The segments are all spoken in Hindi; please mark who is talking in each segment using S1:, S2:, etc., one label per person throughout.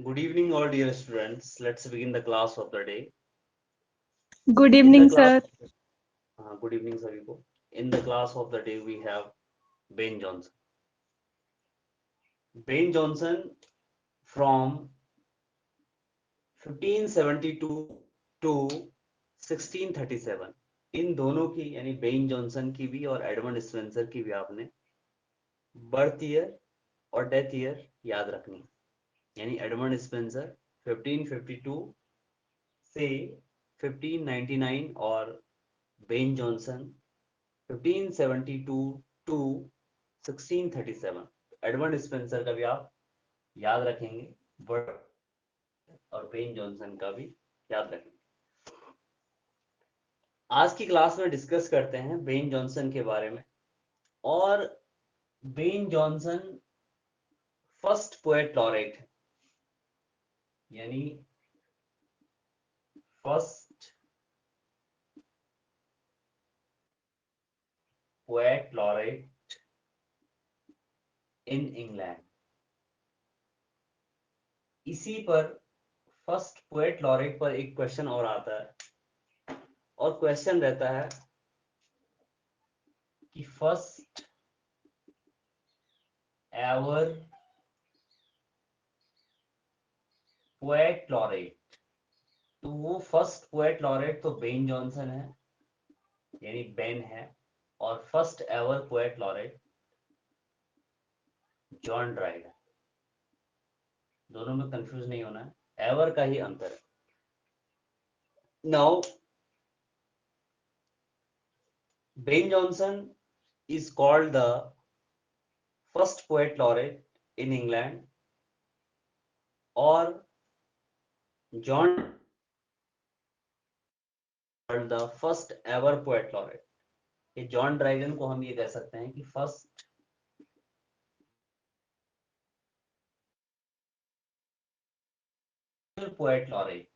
S1: Good evening, all dear students. Let's begin the class of the day.
S2: Good
S1: In the
S2: evening,
S1: class,
S2: sir.
S1: good evening, सभी को. In the class of the day, we have Ben Johnson. Ben Johnson from 1572 to 1637. इन दोनों की यानी बेन जॉनसन की भी और एडमंड स्पेंसर की भी आपने बर्थ ईयर और डेथ ईयर याद रखनी. यानी एडमंड स्पेंसर 1552 से 1599 और Ben Jonson 1572 to 1637. Edmund Spenser का भी आप याद रखेंगे और बेन जॉनसन का भी याद रखेंगे. आज की क्लास में डिस्कस करते हैं बेन जॉनसन के बारे में. और Ben Johnson first poet laureate है, यानी first poet laureate in England. इसी पर फर्स्ट पोएट लॉरेट पर एक क्वेश्चन और आता है और क्वेश्चन रहता है कि फर्स्ट एवर पोएट लॉरेट. तो वो फर्स्ट पोएट लॉरेट तो बेन जॉनसन है, यानी बेन है. और first ever poet laureate John Dryden. दोनों में कंफ्यूज नहीं होना है, एवर का ही अंतर है. Now Ben Jonson is called the first poet laureate in England, और John called the first ever poet laureate. ये जॉन ड्राइडन को हम ये कह सकते हैं कि first poet laureate,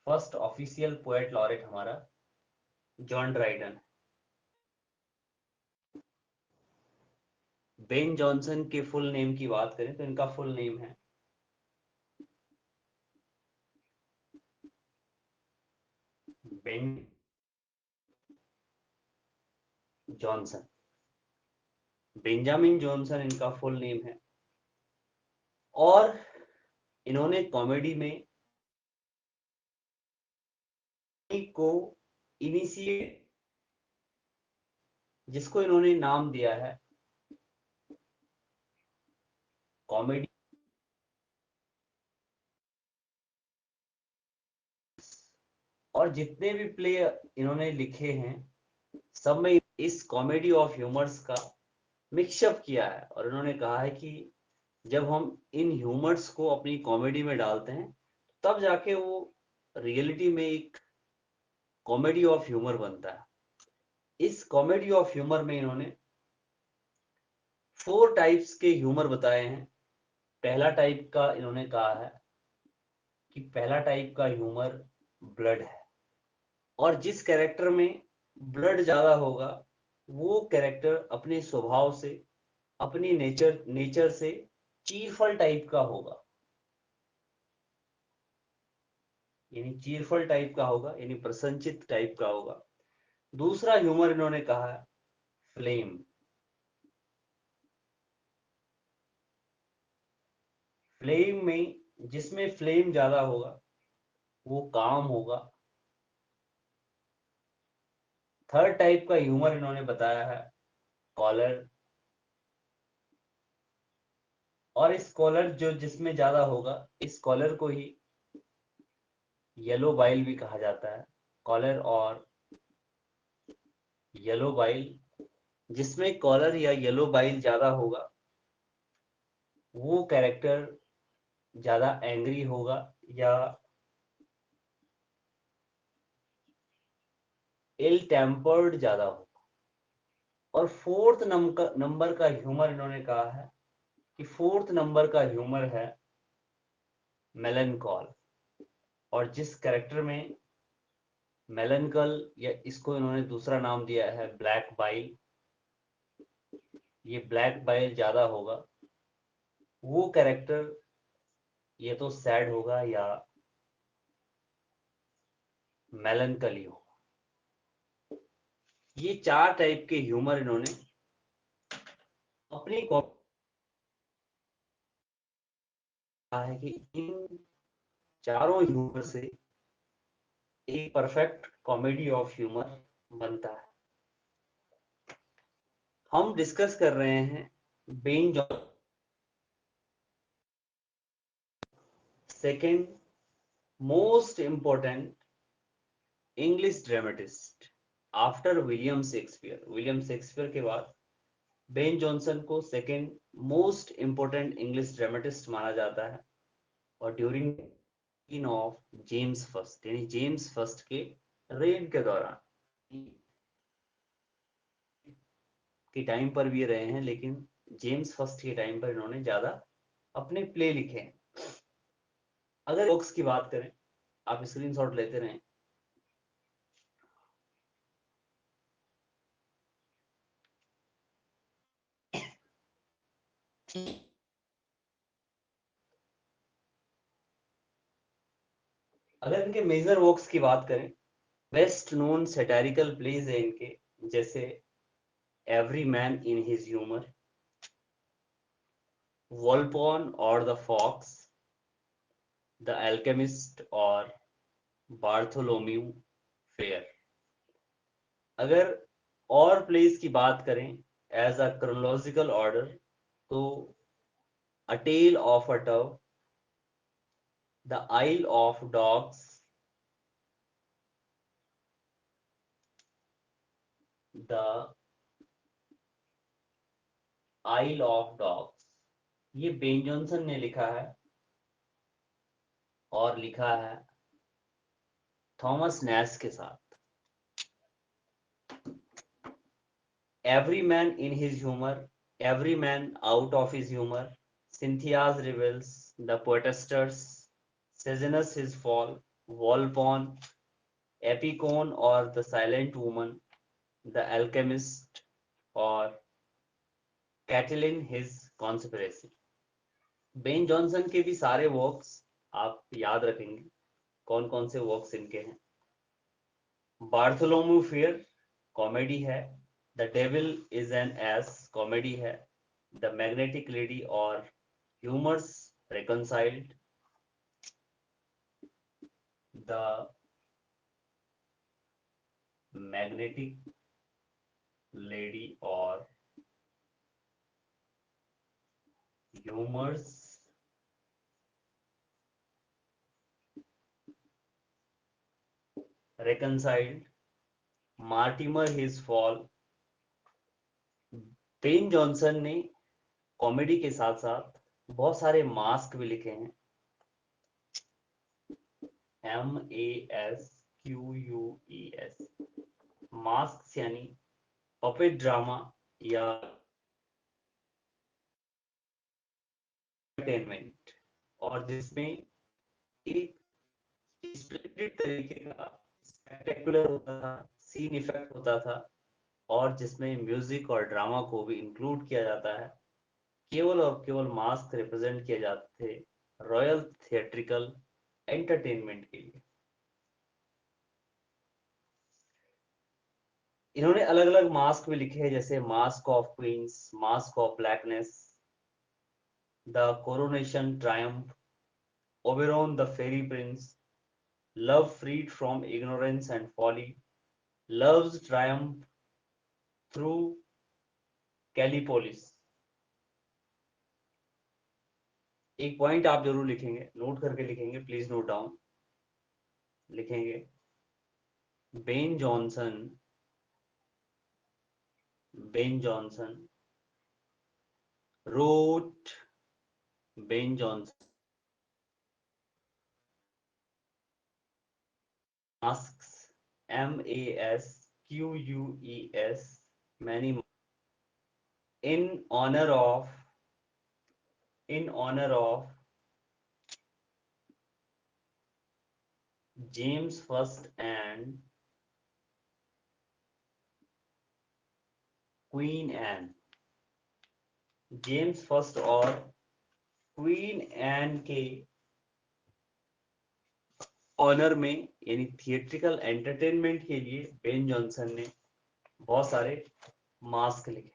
S1: first official poet laureate हमारा जॉन ड्राइडन. बेन जॉनसन के फुल नेम की बात करें तो इनका फुल नेम है बेन जॉनसन. बेंजामिन जॉनसन इनका फुल नेम है. और इन्होंने कॉमेडी में को इनिशिएट, जिसको इन्होंने नाम दिया है कॉमेडी. और जितने भी प्ले इन्होंने लिखे हैं सब में इस कॉमेडी ऑफ ह्यूमर्स का मिक्सअप किया है. और इन्होंने कहा है कि जब हम इन ह्यूमर्स को अपनी कॉमेडी में डालते हैं तब जाके वो रियलिटी में एक कॉमेडी ऑफ ह्यूमर बनता है. इस कॉमेडी ऑफ ह्यूमर में इन्होंने 4 टाइप्स के ह्यूमर बताए हैं. पहला टाइप का इन्होंने कहा है कि पहला टाइप का ह्यूमर ब्लड है, और जिस कैरेक्टर में ब्लड ज्यादा होगा वो कैरेक्टर अपने स्वभाव से, अपनी नेचर से चीरफल टाइप का होगा. यानी चीरफल टाइप का होगा, यानी प्रसन्नचित टाइप का होगा. दूसरा ह्यूमर इन्होंने कहा है फ्लेम. फ्लेम में जिसमें फ्लेम ज्यादा होगा वो काम होगा. थर्ड टाइप का ह्यूमर इन्होंने बताया है कॉलर. और इस कॉलर जो जिसमें ज्यादा होगा, इस कॉलर को ही येलो बाइल भी कहा जाता है. कॉलर और येलो बाइल, जिसमें कॉलर या येलो बाइल ज्यादा होगा वो कैरेक्टर ज्यादा एंग्री होगा या इल टेम्पर्ड ज्यादा होगा. और फोर्थ नंबर का ह्यूमर इन्होंने कहा है कि फोर्थ नंबर का ह्यूमर है मेलनकॉल. और जिस कैरेक्टर में मेलनकल, या इसको इन्होंने दूसरा नाम दिया है ब्लैक बाइल, ये ब्लैक बाइल ज्यादा होगा वो कैरेक्टर ये तो सैड होगा या मेलनकली हो। ये चार टाइप के ह्यूमर इन्होंने अपनी है कि इन चारों ह्यूमर से एक परफेक्ट कॉमेडी ऑफ ह्यूमर बनता है। हम डिस्कस कर रहे हैं Ben John, second most important English dramatist after William Shakespeare. William Shakespeare के बाद बेन जॉनसन को second most important English dramatist माना जाता है। और during in of James first, यानी जेम्स फर्स्ट के रेन के दौरान के टाइम पर भी रहे हैं, लेकिन जेम्स फर्स्ट के टाइम पर इन्होंने ज्यादा अपने प्ले लिखे हैं। अगर बुक्स की बात करें, आप स्क्रीनशॉट लेते रहें। अगर इनके मेजर वर्क्स की बात करें, बेस्ट नोन सैटारिकल प्लेज है इनके, जैसे every man in his humour, Volpone और द फॉक्स, द एल्केमिस्ट और बार्थोलोम्यू फेयर। अगर और प्लेस की बात करें एज अ क्रोनोलॉजिकल ऑर्डर, तो a tell of a dove, the oil of dogs, the oil of dogs, ये बेन जॉनसन ने लिखा है और लिखा है थॉमस नैस के साथ। Every man in his humour, every man out of his humour, Cynthia's revels, the poetasters, Sejanus his fall, Volpone, Epicoene और the silent woman, the alchemist और Catiline his conspiracy. Ben Jonson के भी सारे वर्क्स आप याद रखेंगे कौन कौन से वर्क्स इनके हैं। बार्थोलोम्यू फेयर कॉमेडी है, the devil is an ass comedy है, द मैग्नेटिक लेडी और humours reconciled, the magnetic lady और humours reconciled, Mortimer his fall. Ben Jonson ने कॉमेडी के साथ साथ बहुत सारे मास्क भी लिखे हैं, MASQUES, मास्क यानी पपेट ड्रामा या एंटरटेनमेंट, और जिसमें एक स्प्लेंडेड तरीके का स्पेक्टेकुलर होता था, सीन इफेक्ट होता था, और जिसमें म्यूजिक और ड्रामा को भी इंक्लूड किया जाता है। केवल और केवल मास्क रिप्रेजेंट किए जाते थे रॉयल थिएट्रिकल एंटरटेनमेंट के लिए। इन्होंने अलग अलग मास्क भी लिखे हैं, जैसे masque of queens, masque of blackness, the coronation triumph, Oberon the fairy prince, love freed from ignorance and folly, love's triumph through Callipolis. एक पॉइंट आप जरूर लिखेंगे, नोट करके लिखेंगे, प्लीज नोट डाउन। लिखेंगे Ben Jonson, Ben Jonson wrote, Ben Jonson masks, MASQUES, many, in honor of, in honor of James First and Queen Anne। James first और क्वीन एन के ऑनर में यानी थिएट्रिकल एंटरटेनमेंट के लिए बेन जॉनसन ने बहुत सारे मास्क लिखे।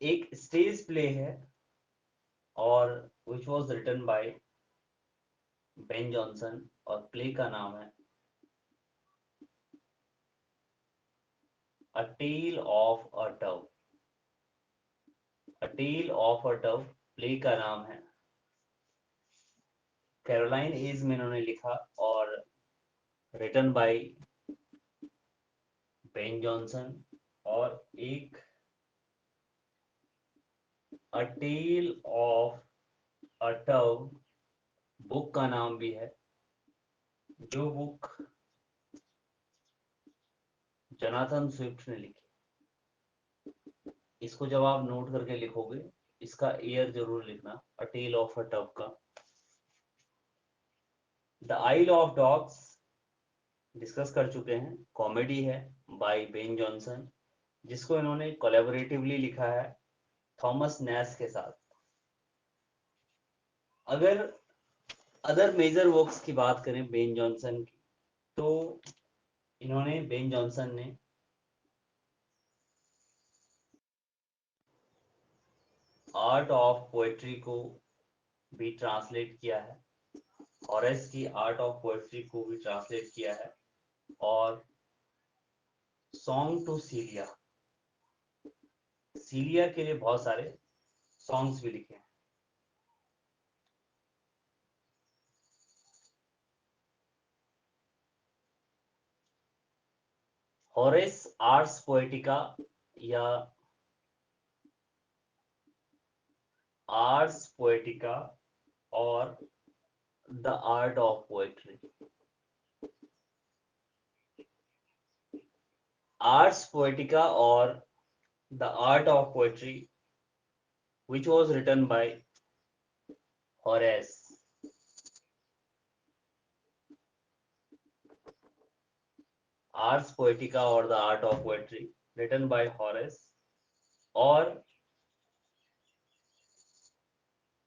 S1: एक स्टेज प्ले है और which was written by Ben Jonson और प्ले का नाम है a tell of a dove. A tell of a dove play का नाम है, कैरोलाइन एज में इन्होंने लिखा और रिटन बाय बेन जॉनसन। और एक a tell of a dove book का नाम भी है, जो बुक जोनाथन स्विफ्ट ने लिखी। इसको जब आप नोट करके लिखोगे, इसका ईयर जरूर लिखना, A tell of a Dove का। The oil of Dogs discuss कर चुके हैं, कॉमेडी है बाय बेन जॉनसन, जिसको इन्होंने कोलैबोरेटिवली लिखा है थॉमस नैस के साथ। अगर अदर मेजर वर्क्स की बात करें बेन जॉनसन की, तो इन्होंने बेन जॉनसन ने आर्ट ऑफ पोएट्री को भी ट्रांसलेट किया है, हॉरेस की आर्ट ऑफ पोएट्री को भी ट्रांसलेट किया है, और सॉन्ग टू सीलिया, सीलिया के लिए बहुत सारे सॉन्ग्स भी लिखे हैं। हॉरेस आर्स पोएटिका या आर्स पोएटिका और the art of poetry. Ars poetica और the art of poetry which was written by Horace। Ars poetica और the art of poetry written by Horace, और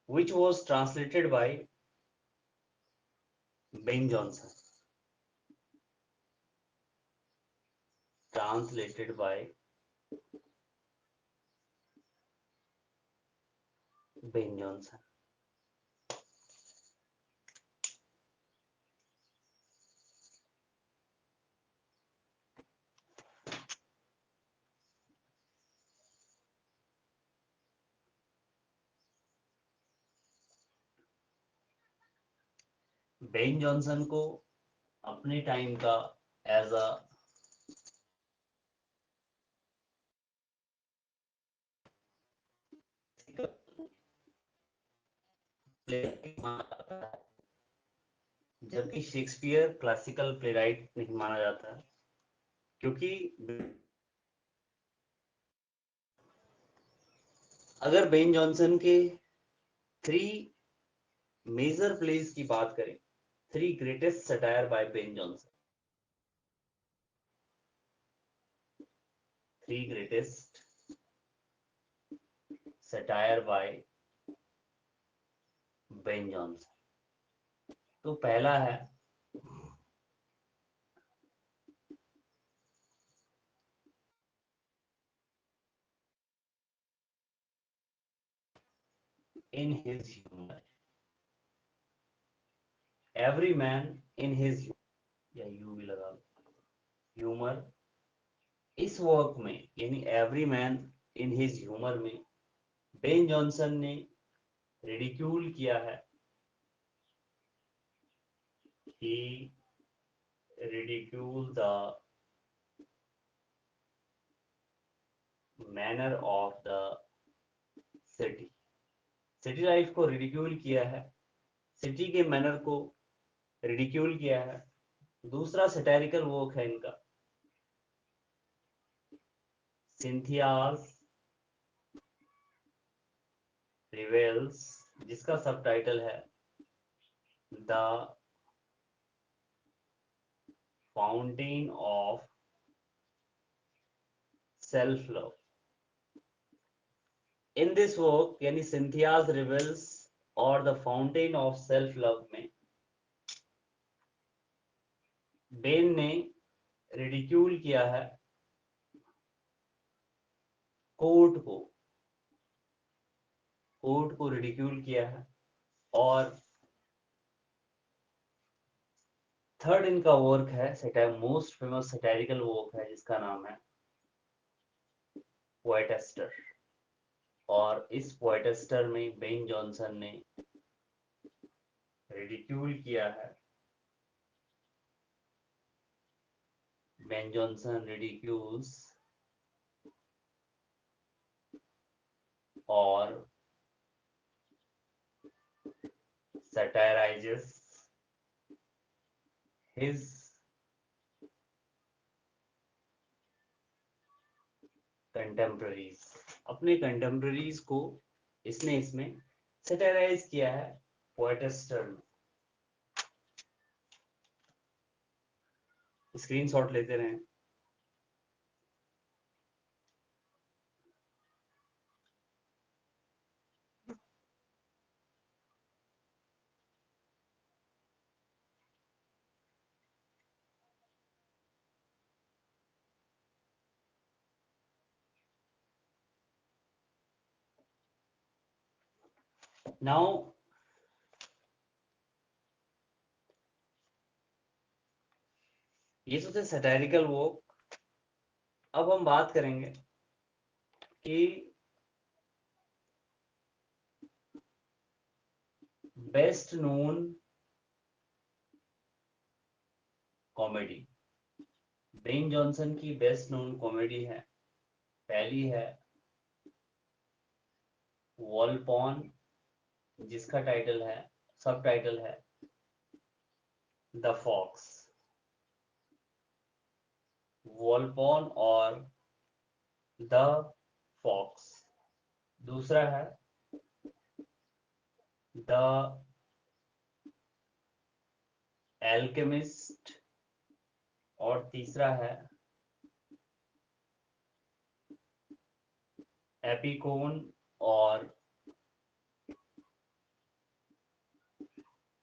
S1: which was translated by Ben Jonson। Translated by Ben Jonson। Ben Jonson को अपने टाइम का एज अ प्ले माना जाता है, जबकि शेक्सपियर क्लासिकल प्लेराइट नहीं माना जाता है, क्योंकि अगर बेन जॉनसन के थ्री मेजर प्लेस की बात करें, three greatest satire by Ben Jonson, three greatest satire by Ben Jonson. तो पहला है in his humour, every man in his, या यू भी लगा लो, ह्यूमर। इस वर्क में यानी every man in his humour में बेन जॉनसन ने रिडिक्यूल किया है, he ridicule the manner of the city, city life को रिडिक्यूल किया है, सिटी के मैनर को रिडिक्यूल किया है। दूसरा सैटारिकल वर्क है इनका सिंथियाज रिवेल्स, जिसका सबटाइटल है the fountain of self love. In this work यानी सिंथियाज रिवेल्स और the fountain of self love में बेन ने रिडिक्यूल किया है कोर्ट को रिडिक्यूल किया है। और थर्ड इनका वर्क है मोस्ट फेमस सैटारिकल वर्क है जिसका नाम है पोएटेस्टर। और इस पोएटेस्टर में बेन जॉनसन ने रिडिक्यूल किया है, बेन जॉनसन रिडिक्यूल्स और satirizes his कंटेम्प्रेरीज। अपने कंटेम्प्रेरीज को इसने इसमें सैटाराइज किया है पोएटेस्टर में। स्क्रीनशॉट लेते रहें। नाउ ये तो थे सैटारिकल वर्क। अब हम बात करेंगे कि best known comedy. Ben Jonson की बेस्ट नोन कॉमेडी है, पहली है वॉलपॉन, जिसका टाइटल है, सब टाइटल है द फॉक्स। वॉलपॉन और द फॉक्स। दूसरा है द एल्केमिस्ट और तीसरा है एपिकोन और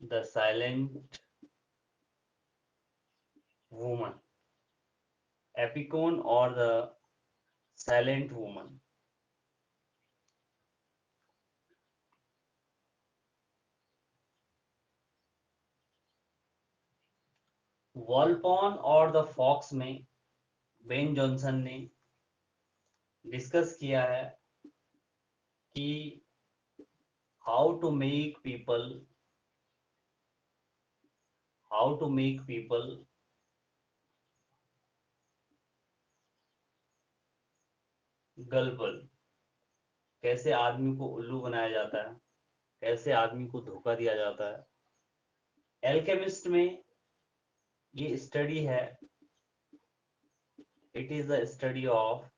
S1: द साइलेंट वुमन। एपिकोन और द साइलेंट वुमन। वॉलपॉन और द फॉक्स में बेन जॉनसन ने डिस्कस किया है कि how to make people gullible. कैसे आदमी को उल्लू बनाया जाता है, कैसे आदमी को धोखा दिया जाता है। एल्केमिस्ट में ये स्टडी है, it is the study of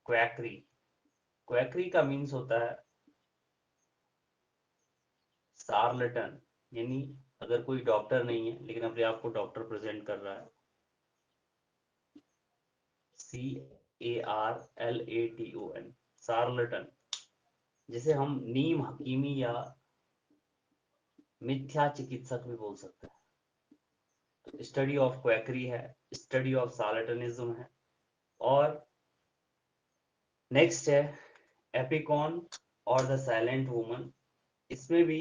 S1: quackery. Quackery का मीन्स होता है सार्लटन, यानी अगर कोई डॉक्टर नहीं है लेकिन अपने आप को डॉक्टर प्रेजेंट कर रहा है। CARLATON, सार्लटन, जिसे हम नीम हकीमी या मिथ्या चिकित्सक भी बोल सकते हैं। तो स्टडी ऑफ क्वैकरी है, स्टडी ऑफ सार्लटनिज्म है। और नेक्स्ट है एपिकॉन और द साइलेंट वुमन। इसमें भी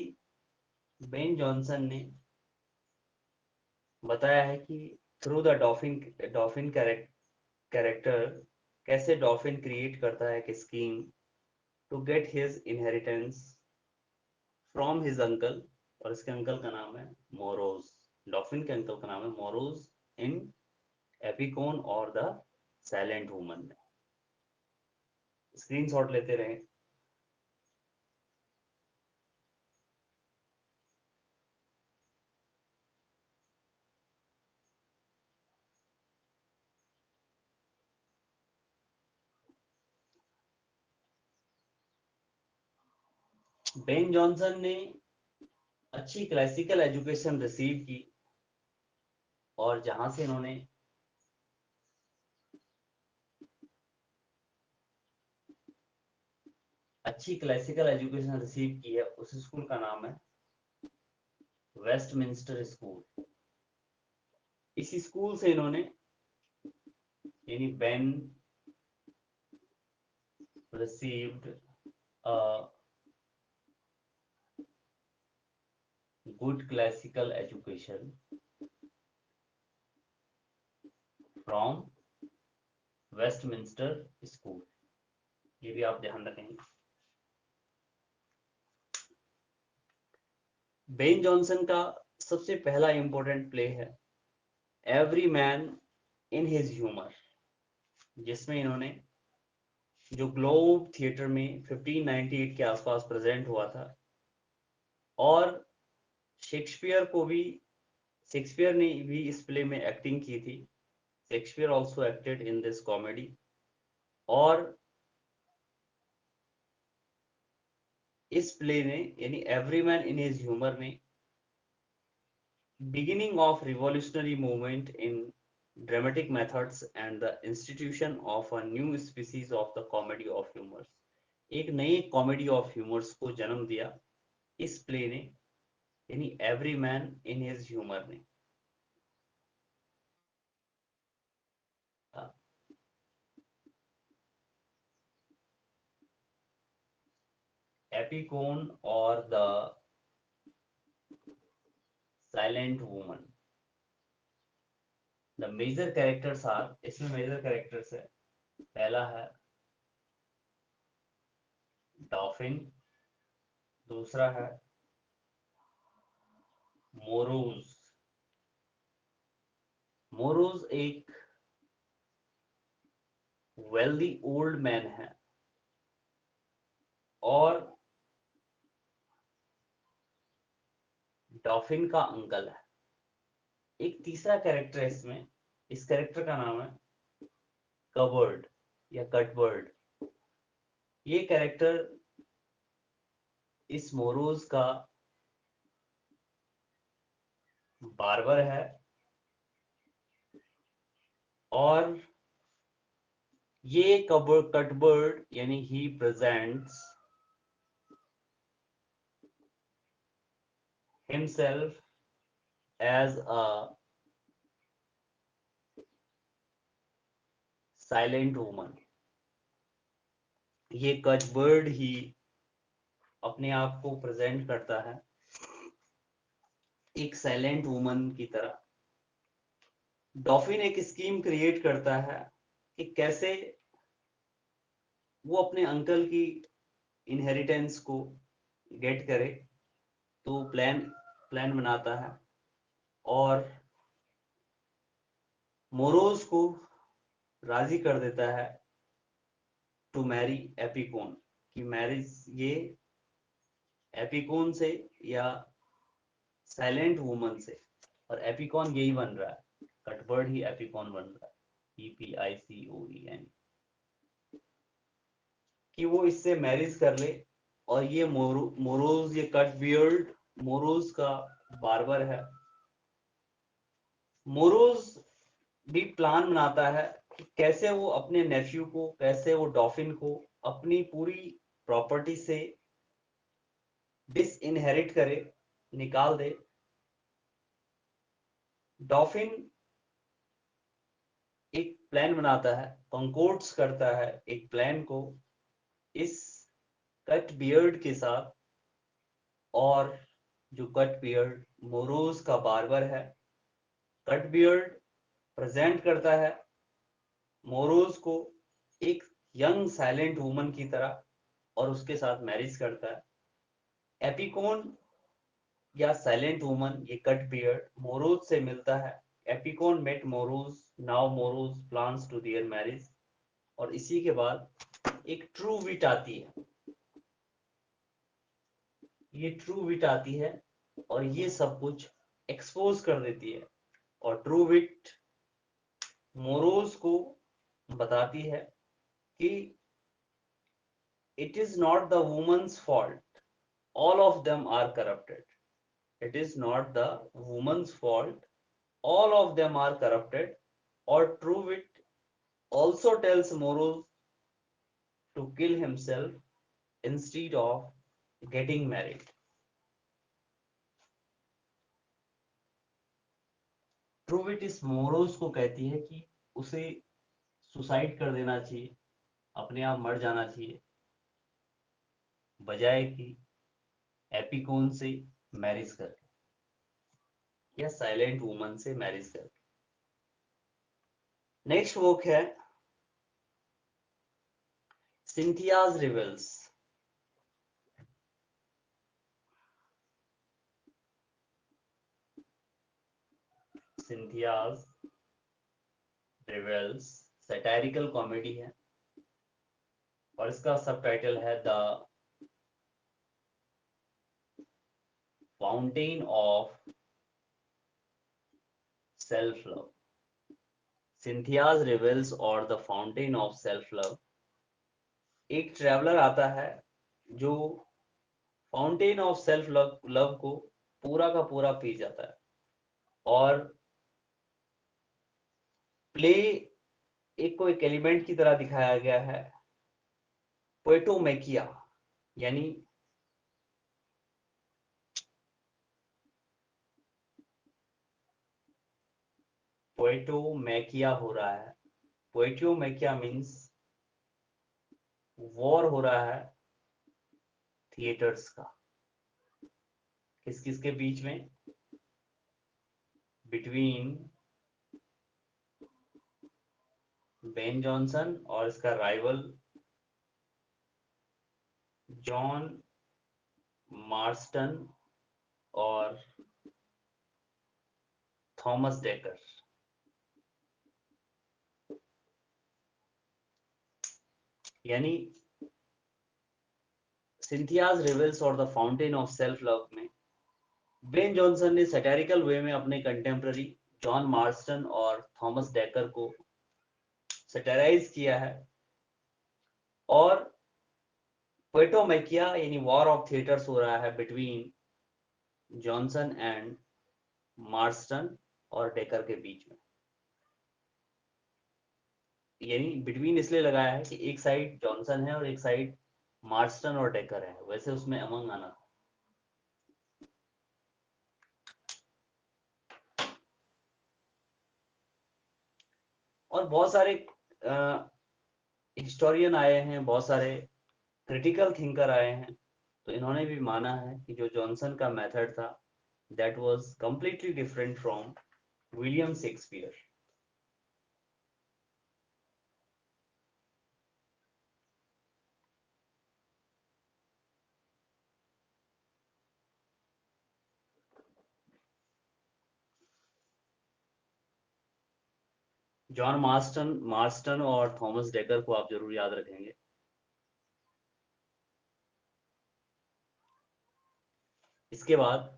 S1: बेन जॉनसन ने बताया है कि थ्रू द डॉफिन कैरेक्टर कैसे डॉफिन क्रिएट करता है एक scheme to get his inheritance from his uncle. और इसके अंकल का नाम है मोरोज। डॉफिन के अंकल का नाम है मोरोज इन एपिकोन और द साइलेंट वुमन में। स्क्रीनशॉट लेते रहे। बेन जॉनसन ने अच्छी क्लासिकल एजुकेशन रिसीव की और जहां से इन्होंने अच्छी क्लासिकल एजुकेशन रिसीव की है उस स्कूल का नाम है वेस्टमिंस्टर स्कूल। इसी स्कूल से इन्होंने यानी Ben received a good classical education from Westminster school. ये भी आप ध्यान रखेंगे। बेन जॉनसन का सबसे पहला इंपॉर्टेंट प्ले है every man in his humour, जिसमें इन्होंने जो ग्लोब थिएटर में 1598 के आसपास प्रेजेंट हुआ था और शेक्सपियर ने भी इस प्ले में एक्टिंग की थी। Shakespeare also acted in this comedy और इस प्ले ने यानी every man in his humour में beginning of revolutionary movement in dramatic methods and the institution of a new species of the comedy of humors, एक नई कॉमेडी ऑफ ह्यूमर्स को जन्म दिया इस प्ले ने यानी every man in his humour ने। एपिकोन और the silent woman, the major characters are, इसमें मेजर कैरेक्टर्स है, पहला है डॉफिन, दूसरा है मोरोज। मोरोज एक वेल्दी ओल्ड मैन है और डॉफिन का अंकल है। एक तीसरा कैरेक्टर है इसमें, इस कैरेक्टर का नाम है कबर्ड या कटबर्ड। ये कैरेक्टर इस मोरोज का बार्बर है और ये कटबर्ड यानी he presents himself as a silent woman. ये कटबर्ड ही अपने आप को प्रेजेंट करता है एक साइलेंट वुमन की तरह। डॉफिन एक स्कीम क्रिएट करता है कि कैसे वो अपने अंकल की इनहेरिटेंस को गेट करे, तो प्लान बनाता है और मोरोज को राजी कर देता है टू मैरी एपिकोन, कि मैरिज ये एपिकोन से या साइलेंट वुमन से, और एपिकॉन यही बन रहा है, कटबर्ड ही एपिकॉन बन रहा है, EPICOEN, कि वो इससे मैरिज कर ले। और ये मोरोज, ये कट बियर्ड मोरोज का बार्बर है। मोरोज भी प्लान बनाता है कि कैसे वो अपने नेफ्यू को, कैसे वो डॉफिन को अपनी पूरी प्रॉपर्टी से डिसइनहेरिट करे, निकाल दे। डॉफिन एक प्लान बनाता है, कंकोर्ड्स करता है एक प्लान को इस कट बियर्ड के साथ, और जो कट बियर्ड मोरोज का बार्बर है, कट बियर्ड प्रेजेंट करता है मोरोज को एक यंग साइलेंट वुमन की तरह और उसके साथ मैरिज करता है। एपिकोन या साइलेंट वुमन, ये कट बियर्ड मोरोज से मिलता है। Epicoene met Morose, now Morose plans to their marriage. और इसी के बाद एक ट्रू विट आती है, ये ट्रू विट आती है और ये सब कुछ एक्सपोज कर देती है। और ट्रू विट मोरोज को बताती है कि it is not the woman's fault, all of them are corrupted. It is not the woman's fault. All of them are corrupted. Or Truewit also tells Morose to kill himself instead of getting married. Truewit इस मोरोज को कहती है कि उसे सुसाइड कर देना चाहिए, अपने आप मर जाना चाहिए, बजाय कि एपिकोन से मैरिज करके या साइलेंट वुमन से मैरिज करके। नेक्स्ट बुक है Cynthia's revels. Cynthia's revels satirical comedy है और इसका सबटाइटल है the fountain of self love. Cynthia's revels और the fountain of self love. एक ट्रेवलर आता है जो फाउंटेन ऑफ सेल्फ लव को पूरा का पूरा पी जाता है और प्ले एक को एक एलिमेंट की तरह दिखाया गया है, पोएटोमेकिया, यानी पोएटोमेकिया हो रहा है। पोएटोमेकिया मीन्स वॉर हो रहा है थिएटर्स का। किस किस के बीच में? बिटवीन बेन जॉनसन और इसका राइवल जॉन मार्स्टन और थॉमस डेकर। यानी सिंथियाज रिवेल्स और the fountain of self love में बेन जॉनसन ने सैटारिकल वे में अपने कंटेम्प्ररी जॉन मार्स्टन और थॉमस डेकर को सैटाराइज किया है और पोएटोमेकिया यानी वॉर ऑफ थिएटर्स हो रहा है बिटवीन जॉनसन एंड मार्स्टन और डेकर के बीच में। यानी बिटवीन इसलिए लगाया है कि एक साइड जॉनसन है और एक साइड मार्स्टन और डेकर है, वैसे उसमें अमंग आना था। और बहुत सारे हिस्टोरियन आए हैं, बहुत सारे क्रिटिकल थिंकर आए हैं, तो इन्होंने भी माना है कि जो जॉनसन का मेथड था that was completely different from William Shakespeare. John Marston और थॉमस डेकर को आप जरूर याद रखेंगे। इसके बाद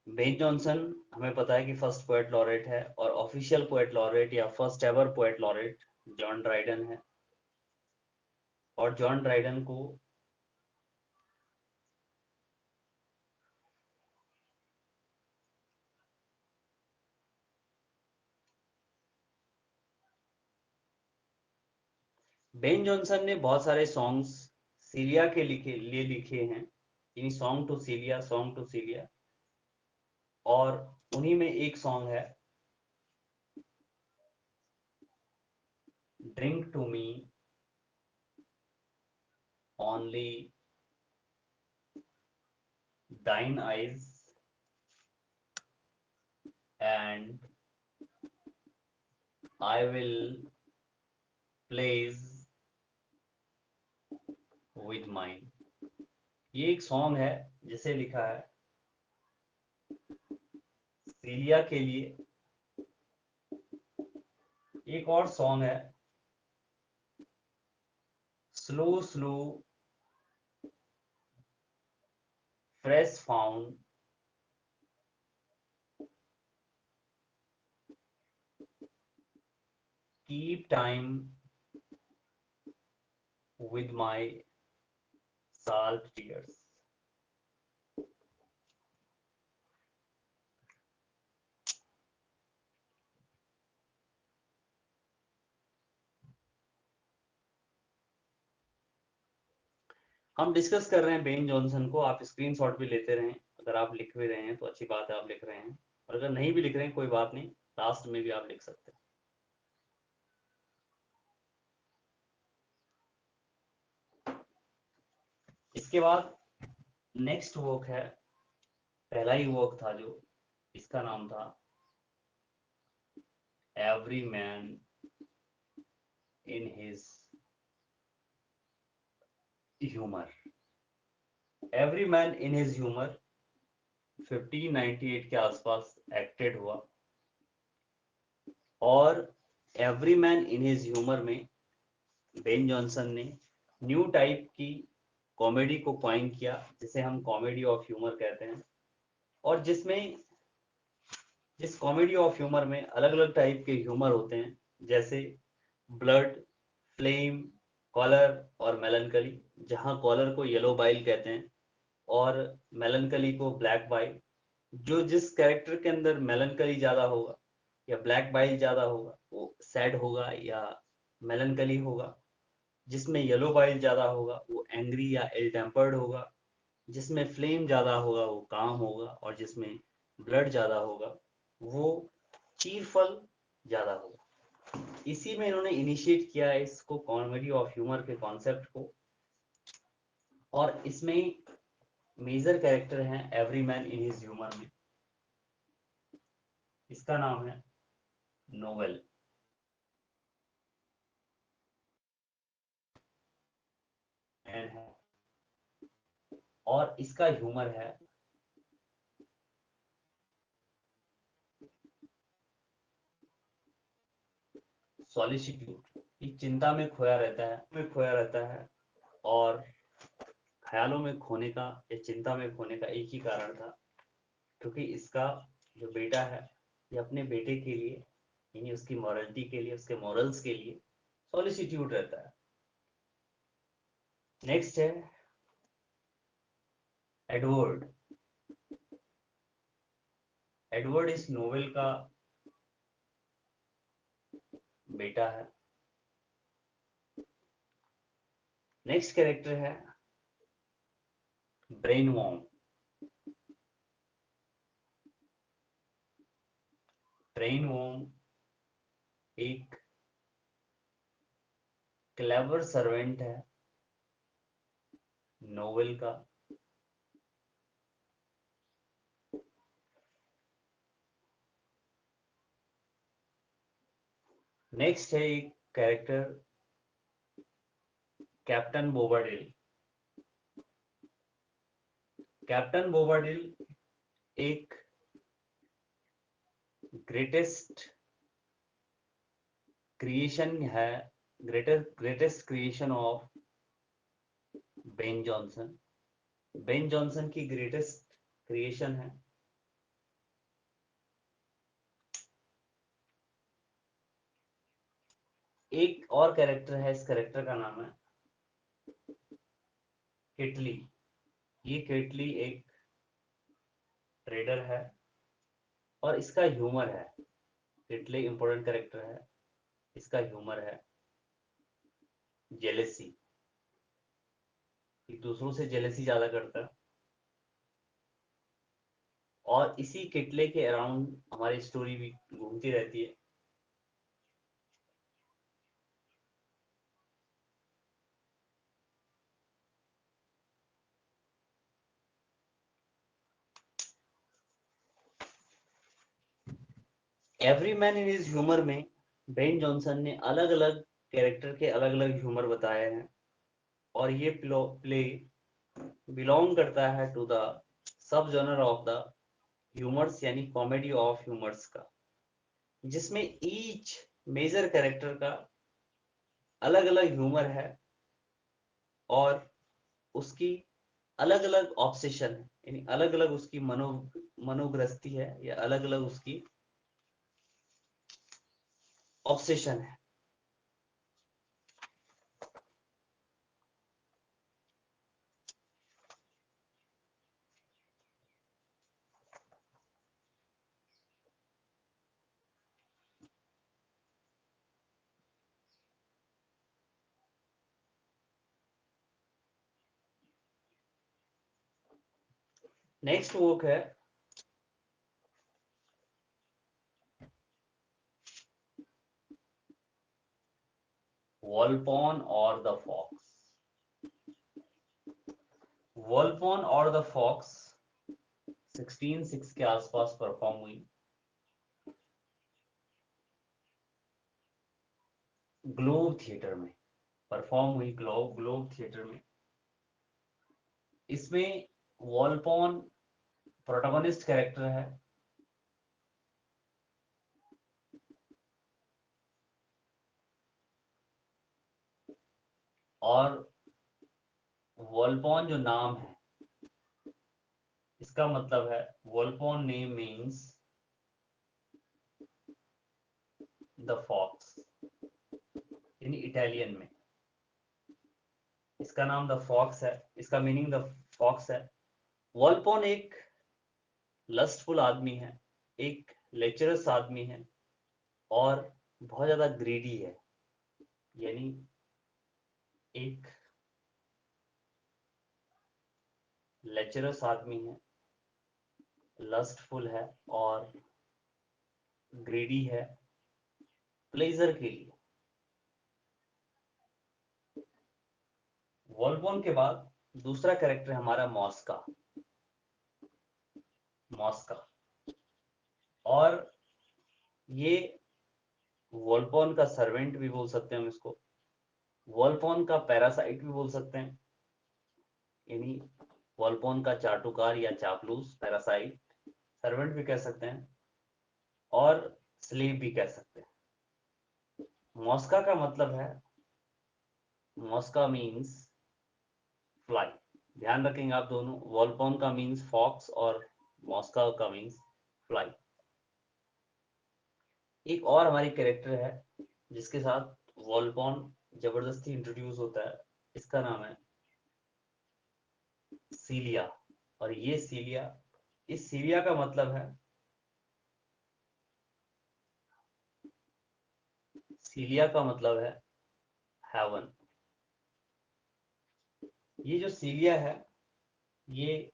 S1: बेन जॉनसन हमें पता है कि फर्स्ट पोएट लॉरेट है और ऑफिशियल पोएट लॉरेट या first ever poet laureate John Dryden है। और जॉन ड्राइडन को बेन जॉनसन ने बहुत सारे सॉन्ग्स सीलिया के लिए लिखे हैं, यानी सॉन्ग टू सीलिया, और उन्हीं में एक सॉन्ग है drink to me only thine eyes and I will please with mine। ये एक सॉन्ग है जिसे लिखा है सीलिया के लिए। एक और सॉन्ग है slow slow fresh found keep time with my salt tears. हम डिस्कस कर रहे हैं बेन जॉनसन को, आप स्क्रीनशॉट भी लेते रहें, अगर आप लिख भी रहे हैं तो अच्छी बात है, आप लिख रहे हैं, और अगर नहीं भी लिख रहे हैं कोई बात नहीं, लास्ट में भी आप लिख सकते हैं। इसके बाद नेक्स्ट वर्क है, पहला ही वर्क था जो, इसका नाम था every man in his humour. Every man in his humour 1598 के आसपास एक्टेड हुआ, और every man in his humour में बेन जॉनसन ने न्यू टाइप की कॉमेडी को कॉइन किया, जिसे हम कॉमेडी ऑफ ह्यूमर कहते हैं, और जिस कॉमेडी ऑफ ह्यूमर में अलग अलग टाइप के ह्यूमर होते हैं, जैसे ब्लड, फ्लेम, कॉलर और मेलनकली, जहां कॉलर को येलो बाइल कहते हैं और मेलनकली को ब्लैक बाइल। जो जिस कैरेक्टर के अंदर मेलनकली ज्यादा होगा या ब्लैक बाइल ज्यादा होगा वो सैड होगा या मेलनकली होगा, जिसमें येलो बाइल ज्यादा होगा वो एंग्री या इल टेम्पर्ड होगा, जिसमें फ्लेम ज्यादा होगा वो काम होगा, और जिसमें ब्लड ज्यादा होगा वो चीरफल ज्यादा होगा। इसी में इन्होंने इनिशिएट किया है इसको, कॉमेडी ऑफ ह्यूमर के कॉन्सेप्ट को, और इसमें मेजर कैरेक्टर हैं every man in his humour में। इसका नाम है नोवेल। है, और इसका ह्यूमर है सॉलिसिट्यूड। ये चिंता में खोया रहता है, और ख्यालों में खोने का या चिंता में खोने का एक ही कारण था, क्योंकि इसका जो बेटा है ये अपने बेटे के लिए, यानी उसकी मॉरलिटी के लिए, उसके मॉरल्स के लिए सॉलिसिट्यूड रहता है। नेक्स्ट है एडवर्ड। एडवर्ड इस नोवेल का बेटा है। नेक्स्ट कैरेक्टर है ब्रेन वॉर्म। ब्रेन वॉर्म एक क्लेवर सर्वेंट है नोवेल का। नेक्स्ट है एक कैरेक्टर कैप्टन बोबाडिल। कैप्टन बोबाडिल एक ग्रेटेस्ट क्रिएशन है, greatest creation of Ben Jonson. Ben Johnson की ग्रेटेस्ट क्रिएशन है। एक और कैरेक्टर है, इस कैरेक्टर का नाम है किटली। ये किटली एक ट्रेडर है और इसका ह्यूमर है, किटली इंपॉर्टेंट कैरेक्टर है, इसका ह्यूमर है जेलेसी। एक दूसरों से जेलेसी ज्यादा करता है, और इसी किटले के अराउंड हमारी स्टोरी भी घूमती रहती है। Every man in his humour में बेन जॉनसन ने अलग अलग कैरेक्टर के अलग अलग ह्यूमर बताए हैं, और ये प्ले बिलोंग करता है to the subgenre of the humours, यानी कॉमेडी ऑफ ह्यूमर्स का, जिसमें ईच मेजर कैरेक्टर का अलग अलग ह्यूमर है और उसकी अलग अलग ऑब्सेशन है, यानी अलग अलग उसकी मनोग्रस्ती है या अलग अलग उसकी ऑब्सेशन है। नेक्स्ट वर्क है वॉल्पोन और द फॉक्स। वॉल्पोन और द फॉक्स 1606 के आसपास परफॉर्म हुई ग्लोब थिएटर में। परफॉर्म हुई ग्लोब थिएटर में। इसमें वॉल्पोन प्रोटोगनिस्ट कैरेक्टर है और वॉल्पोन जो नाम है इसका मतलब है वॉल्पोन नेम मीन्स द फॉक्स यानी इटालियन में इसका नाम द फॉक्स है, इसका मीनिंग द फॉक्स है। वॉल्पोन एक लस्टफुल आदमी है, एक लेचरस आदमी है और बहुत ज्यादा ग्रीडी है, यानी एक लेचरस आदमी है, लस्टफुल है और ग्रीडी है प्लेजर के लिए। वॉल्पोन के बाद दूसरा कैरेक्टर हमारा मॉस्का। मॉस्का और ये वॉल्पोन का सर्वेंट भी बोल सकते हैं हम इसको, वॉल्पोन का पैरासाइट भी बोल सकते हैं, यानी वॉल्पोन का चाटुकार या चापलूस पैरासाइट, सर्वेंट भी कह सकते हैं और स्लेव भी कह सकते हैं। मॉस्का का मतलब है, मॉस्का मीन्स फ्लाई। ध्यान रखेंगे आप दोनों, वॉल्पोन का मीन्स फॉक्स और मॉस्का का मीन्स फ्लाई। एक और हमारी कैरेक्टर है जिसके साथ वॉल्पोन जबरदस्ती इंट्रोड्यूस होता है, इसका नाम है सीलिया। और ये सीलिया, इस सीलिया का मतलब है, सीलिया का मतलब है हेवन। ये जो सीलिया है ये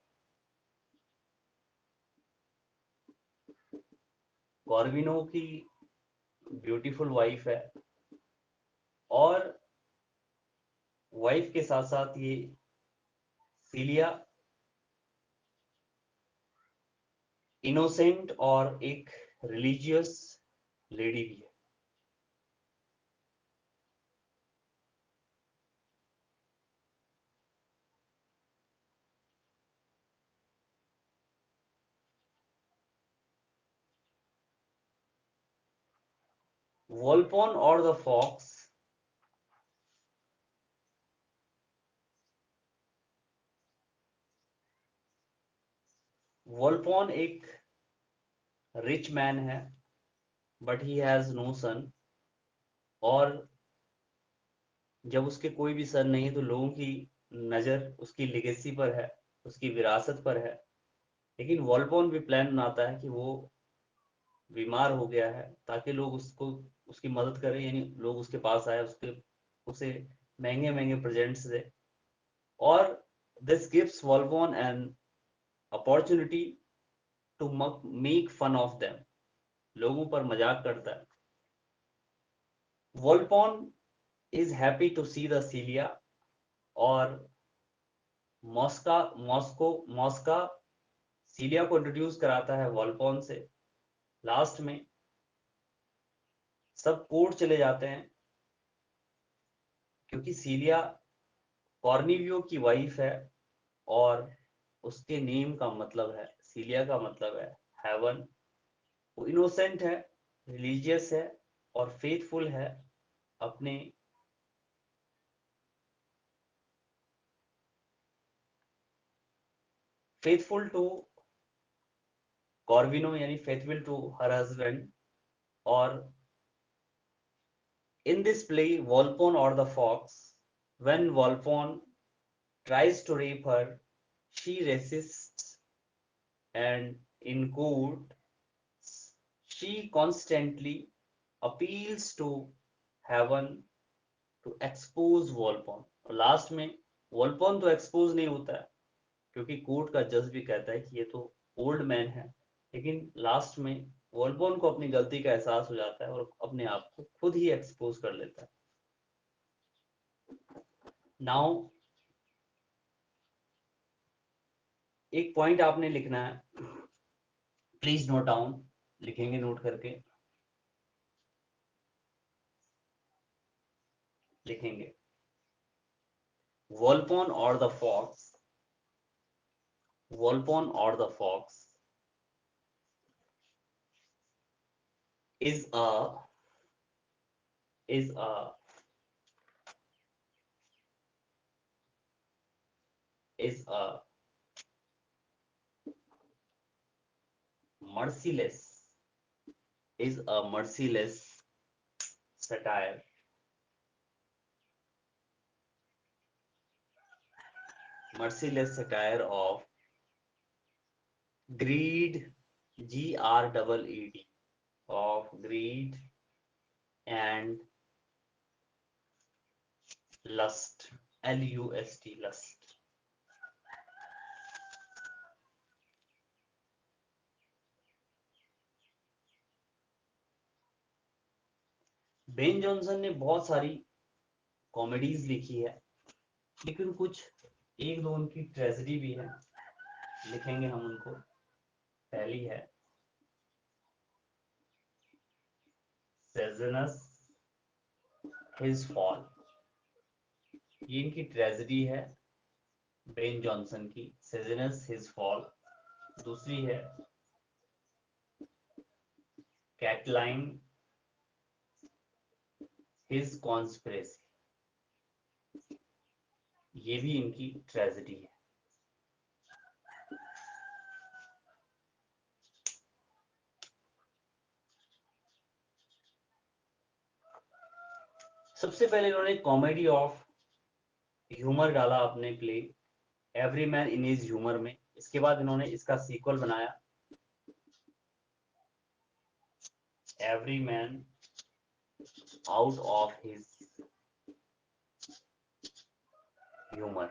S1: कॉर्विनो की ब्यूटीफुल वाइफ है और वाइफ के साथ साथ ये सीलिया इनोसेंट और एक रिलीजियस लेडी भी है। वॉल्पोन और द फॉक्स वॉल्पोन एक रिच मैन है बट ही हैज नो सन, और जब उसके कोई भी सन नहीं तो लोगों की नजर उसकी लिगेसी पर है, उसकी विरासत पर है। लेकिन वॉल्पोन भी प्लान बनाता है कि वो बीमार हो गया है ताकि लोग उसको, उसकी मदद करें, यानी लोग उसके पास आए, उसके उसे महंगे महंगे प्रेजेंट्स दे। और this gives Volpone an opportunity to make fun of them, लोगों पर मजाक करता है। Volpone is happy to see the Celia और मॉस्का मॉस्का सीलिया को इंट्रोड्यूस कराता है वॉल्पोन से। लास्ट में सब कोर्ट चले जाते हैं क्योंकि सीलिया कॉर्निलियो की वाइफ है और उसके नेम का मतलब है, सीलिया का मतलब है हेवन। वो इनोसेंट है, रिलीजियस है और फेथफुल है अपने फेथफुल टू कॉर्विनो, यानी फेथफुल टू हर हस्बैंड। और in this play Volpone or the Fox, when Volpone tries to rape her, she resists, and in court she constantly appeals to heaven to expose Volpone। और लास्ट में वॉल्पोन तो एक्सपोज नहीं होता है क्योंकि कोर्ट का जज भी कहता है कि ये तो ओल्ड मैन है, लेकिन लास्ट में वॉलबॉन को अपनी गलती का एहसास हो जाता है और अपने आप को खुद ही एक्सपोज कर लेता है। नाउ एक पॉइंट आपने लिखना है, प्लीज नोट डाउन, लिखेंगे नोट करके, लिखेंगे वॉलपॉन और द फॉक्स, वॉलपॉन और the fox is is a is a merciless is a merciless satire, merciless satire of greed, GREED, of greed and lust, LUST, lust. Ben Jonson ने बहुत सारी कॉमेडीज लिखी है, लेकिन कुछ एक दो उनकी ट्रेजेडी भी है, लिखेंगे हम उनको। पहली है सेजनस हिज फॉल, ये इनकी ट्रेजेडी है बेन जॉनसन की, सेजनस हिज फॉल। दूसरी है कैटलाइन हिज कॉन्स्पिरेसी, ये भी इनकी ट्रेजेडी है। सबसे पहले इन्होंने कॉमेडी ऑफ ह्यूमर डाला अपने play every man in his humour में। इसके बाद इन्होंने इसका सीक्वल बनाया every man out of his humour.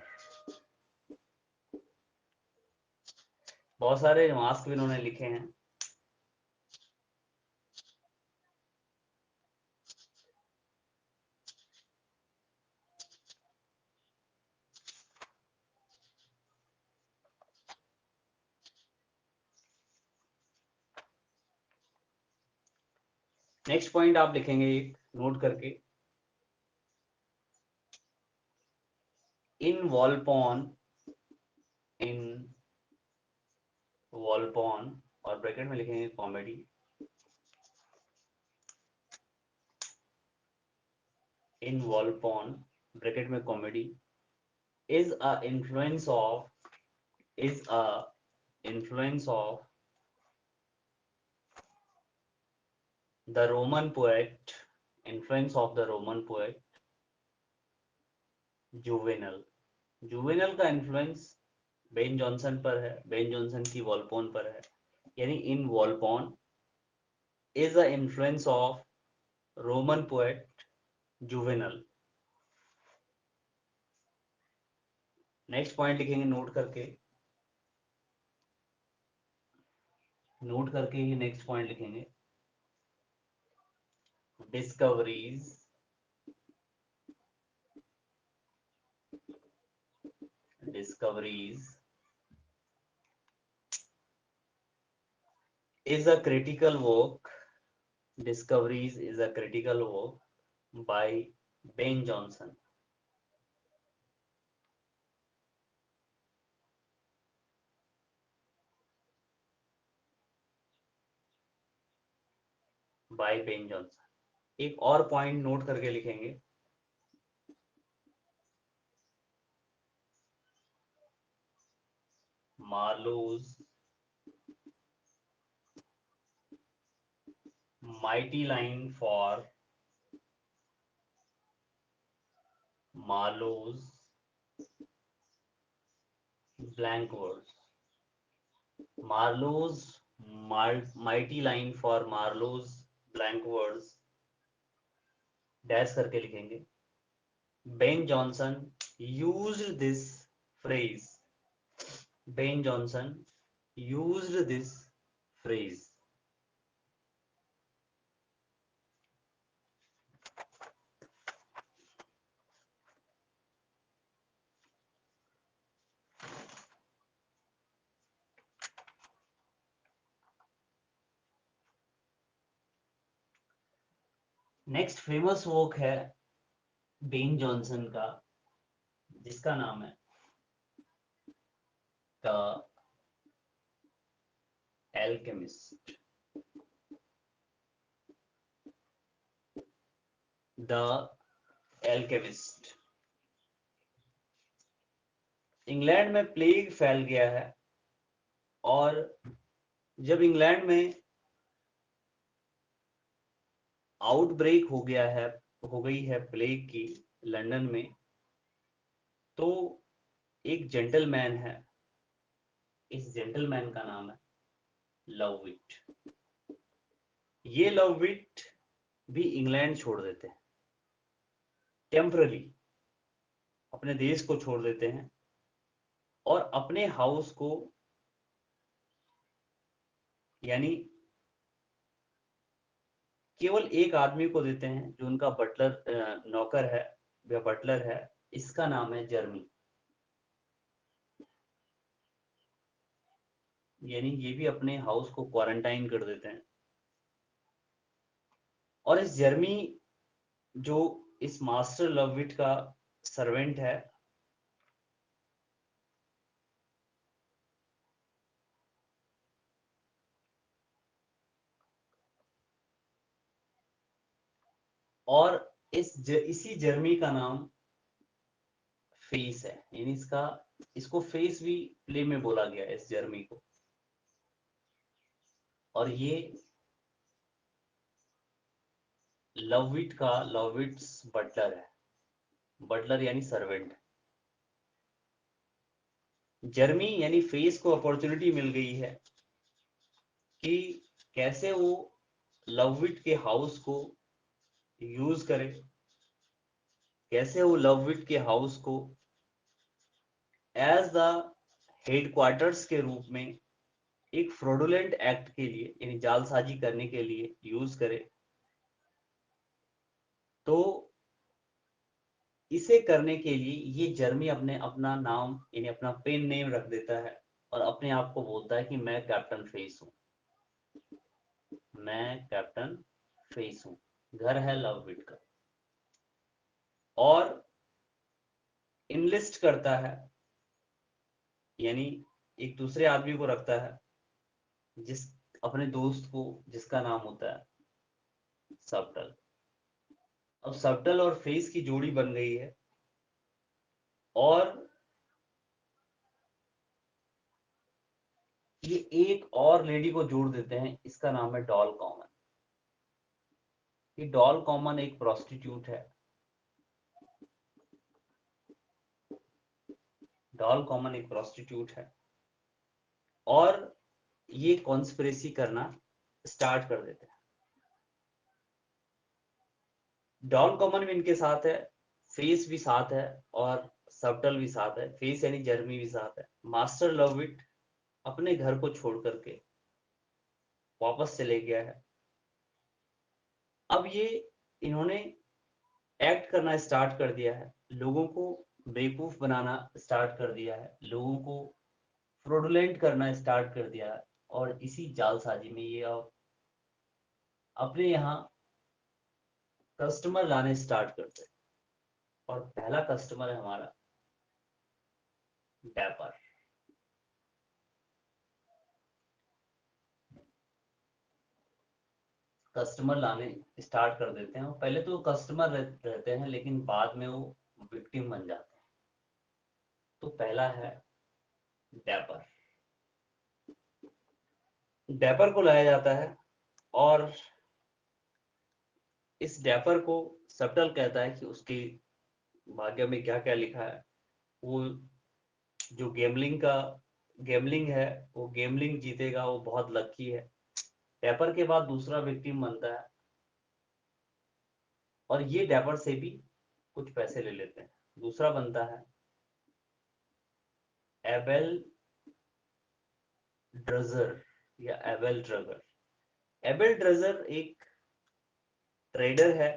S1: बहुत सारे मास्क भी इन्होंने लिखे हैं। नेक्स्ट पॉइंट आप लिखेंगे एक नोट करके, इन वॉलपॉन, इन वॉलपॉन और ब्रैकेट में लिखेंगे कॉमेडी, इन वॉलपॉन ब्रैकेट में comedy is a influence of is a influence of the Roman poet, influence of the Roman poet juvenile. Juvenile का इन्फ्लुएंस बेन जॉनसन पर है, बेन जॉनसन की वॉलपोन पर है, यानी इन वॉलपोन is a influence of Roman poet juvenile. Next point लिखेंगे नोट करके, नोट करके ही नेक्स्ट पॉइंट लिखेंगे discoveries discoveries is a critical work, discoveries is a critical work by Ben Jonson, by Ben Jonson। एक और पॉइंट नोट करके लिखेंगे, Marlowe's mighty line for Marlowe's blank words, Marlowe's mighty line for Marlowe's blank words dash करके लिखेंगे। Ben Johnson used this phrase, Ben Jonson used this phrase? Next famous work है बेन जॉनसन का, जिसका नाम है the alchemist. The alchemist. England में प्लेग फैल गया है, और जब इंग्लैंड में आउटब्रेक हो गई है प्लेग की लंदन में, तो एक जेंटलमैन है, इस जेंटलमैन का नाम है लवविट। ये लवविट भी इंग्लैंड छोड़ देते हैं, टेम्पररी अपने देश को छोड़ देते हैं, और अपने हाउस को, यानी केवल एक आदमी को देते हैं जो उनका बटलर नौकर है या बटलर है, इसका नाम है जर्मी। यानी ये भी अपने हाउस को क्वारंटाइन कर देते हैं, और इस जर्मी जो इस मास्टर लवविट का सर्वेंट है, और इसी जर्मी का नाम फेस है। यानी इसको फेस भी प्ले में बोला गया है, इस जर्मी को। और ये लवविट्स बटलर है। बटलर यानी सर्वेंट। जर्मी यानी फेस को अपॉर्चुनिटी मिल गई है कि कैसे वो लवविट के हाउस को यूज करे, कैसे वो लवविट के हाउस को एज द हेडक्वार्टर्स के रूप में एक फ्रॉडुलेंट एक्ट के लिए, यानी जालसाजी करने के लिए यूज करे। तो इसे करने के लिए ये जर्मी अपना नाम, यानी अपना पेन नेम रख देता है, और अपने आप को बोलता है कि मैं कैप्टन फेस हूं, मैं कैप्टन फेस हूं। घर है लवविट का, और इनलिस्ट करता है, यानी एक दूसरे आदमी को रखता है, जिस अपने दोस्त को, जिसका नाम होता है सबटल। अब सबटल और फेस की जोड़ी बन गई है, और ये एक और लेडी को जोड़ देते हैं, इसका नाम है डॉल कॉमन। ये डॉल कॉमन एक प्रोस्टिट्यूट है। डॉल कॉमन एक प्रोस्टिट्यूट है, और ये कॉन्स्पिरेसी करना स्टार्ट कर देते हैं। डॉल कॉमन भी इनके साथ है, फेस भी साथ है, और सबटल भी साथ है। फेस यानी जर्मी भी साथ है। मास्टर लवविट अपने घर को छोड़ करके वापस चले गया है। अब ये इन्होंने एक्ट करना स्टार्ट कर दिया है, लोगों को बेवकूफ बनाना स्टार्ट कर दिया है, लोगों को फ्रॉडुलेंट करना स्टार्ट कर दिया है, और इसी जालसाजी में ये अब अपने यहाँ कस्टमर लाने स्टार्ट करते हैं। और पहला कस्टमर है हमारा डैपर। कस्टमर लाने स्टार्ट कर देते हैं, और पहले तो कस्टमर रहते हैं, लेकिन बाद में वो विक्टिम बन जाते हैं। तो पहला है डैपर। डैपर को लाया जाता है, और इस डैपर को सबटल कहता है कि उसके भाग्य में क्या क्या लिखा है। वो जो गेमलिंग है, वो गेमलिंग जीतेगा, वो बहुत लकी है। डैपर के बाद दूसरा विक्टिम बनता है, और ये डैपर से भी कुछ पैसे ले लेते हैं। दूसरा बनता है एबेल ड्रजर या एबेल ड्रगर। एबेल ड्रजर एक ट्रेडर है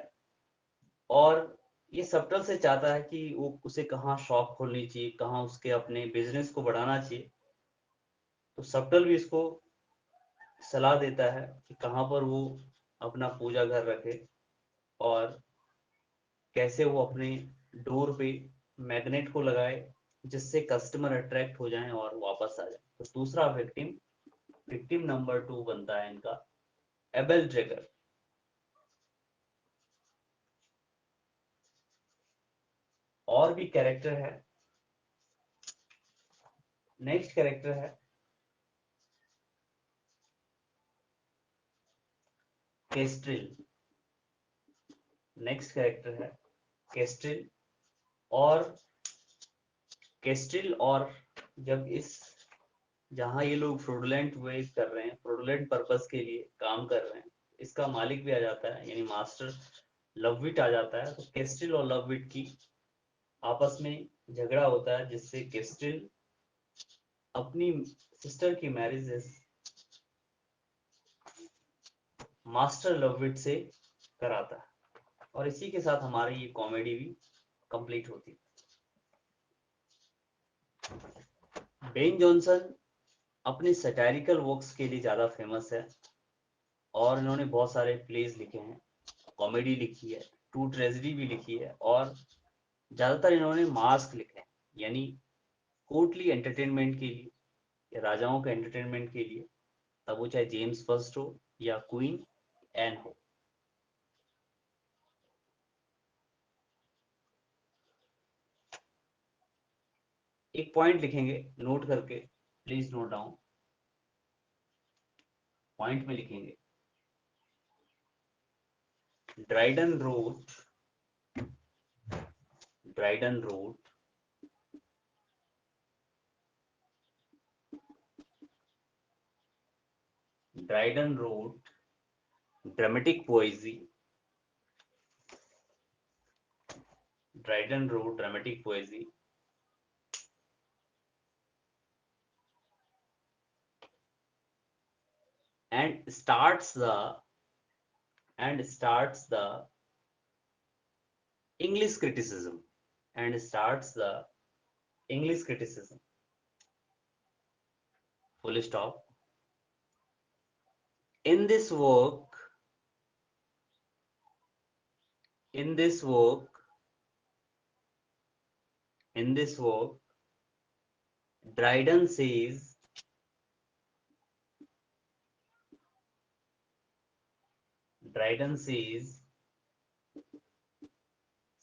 S1: और ये सबटल से चाहता है कि वो उसे कहाँ शॉप खोलनी चाहिए, कहाँ उसके अपने बिजनेस को बढ़ाना चाहिए। तो सबटल भी इसको सलाह देता है कि कहाँ पर वो अपना पूजा घर रखे और कैसे वो अपने डोर पे मैग्नेट को लगाए जिससे कस्टमर अट्रैक्ट हो जाएं और वापस आ जाए। तो दूसरा विक्टिम, विक्टिम नंबर 2 बनता है इनका एबेल ड्रगर। और भी कैरेक्टर है। नेक्स्ट कैरेक्टर है केस्ट्रिल। नेक्स्ट कैरेक्टर है केस्ट्रिल। और केस्ट्रिल और जब इस जहां ये लोग फ्रोडुलेंट वे कर रहे हैं, फ्रोडुलेंट पर्पस के लिए काम कर रहे हैं, इसका मालिक भी आ जाता है यानी मास्टर लवविट आ जाता है। तो केस्ट्रिल और लवविट की आपस में झगड़ा होता है जिससे केस्ट्रिल अपनी सिस्टर की मैरिज मास्टर लवविट से कराता है। और इसी के साथ हमारी ये कॉमेडी भी कंप्लीट होती है। बेन जॉनसन अपने सैटारिकल वर्क्स के लिए ज्यादा फेमस है और इन्होंने बहुत सारे प्लेज लिखे हैं, कॉमेडी लिखी है, ट्रू ट्रेजेडी भी लिखी है और ज्यादातर इन्होंने मास्क लिखे हैं यानी कोर्टली एंटरटेनमेंट के लिए या राजाओं के एंटरटेनमेंट के लिए, तब वो चाहे जेम्स फर्स्ट हो या क्वीन एन हो। एक पॉइंट लिखेंगे नोट करके, प्लीज नोट डाउन। पॉइंट में लिखेंगे Dryden road, Dryden road Dryden road dramatic पोएजी, Dryden road dramatic पोएजी and starts the starts the English criticism and starts the English criticism. Full stop. In this work, in this work, in this work, Dryden says, Dryden says,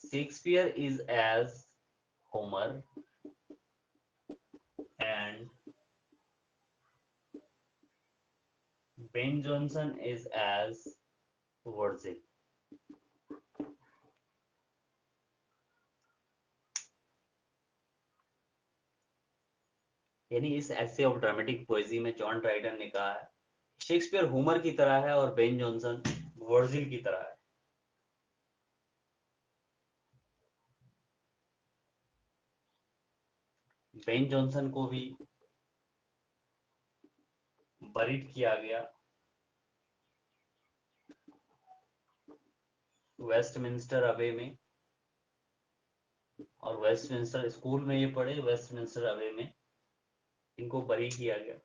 S1: Shakespeare is as Homer and Ben Jonson is as Virgil. यानी इस ऐसे ऑफ ड्रामेटिक पोएजी में जॉन ड्राइडन ने कहा है शेक्सपियर होमर की तरह है और बेन जॉनसन वर्जिल की तरह है। बेन जॉनसन को भी बरीड किया गया वेस्टमिंस्टर अबे में और वेस्टमिंस्टर स्कूल में ये पढ़े, वेस्टमिंस्टर अबे में इनको बरी किया गया।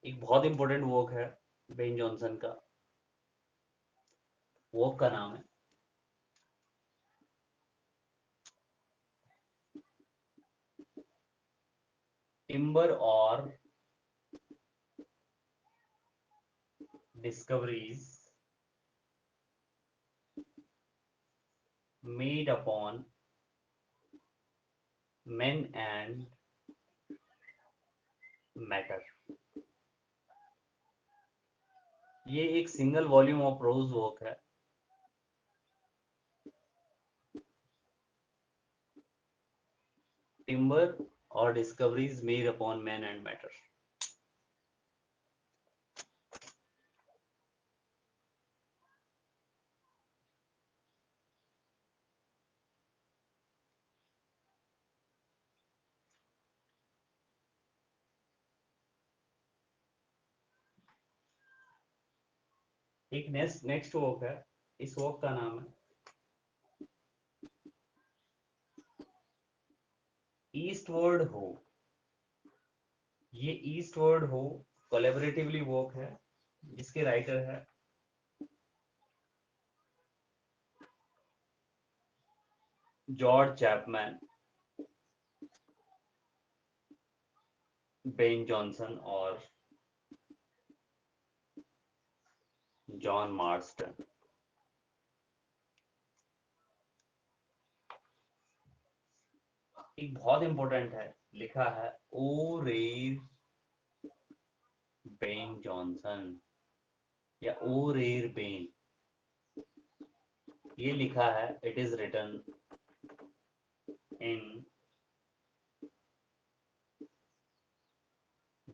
S1: एक बहुत इंपॉर्टेंट वर्क है बेन जॉनसन का, वर्क का नाम है टिम्बर और discoveries made upon men and matter. ये एक single volume of prose work है। टिम्बर और discoveries made upon man and matter. एक नेक्स्ट वर्क है, इस वर्क का नाम है ईस्टवर्ड हो। ये ईस्टवर्ड हो कोलैबोरेटिवली वर्क है, जिसके राइटर है जॉर्ज चैपमैन, बेन जॉनसन और जॉन मार्स्टन। एक बहुत इंपॉर्टेंट है, लिखा है ओ रेर बेन जॉनसन या ओ रेर बेन। ये लिखा है, it is written in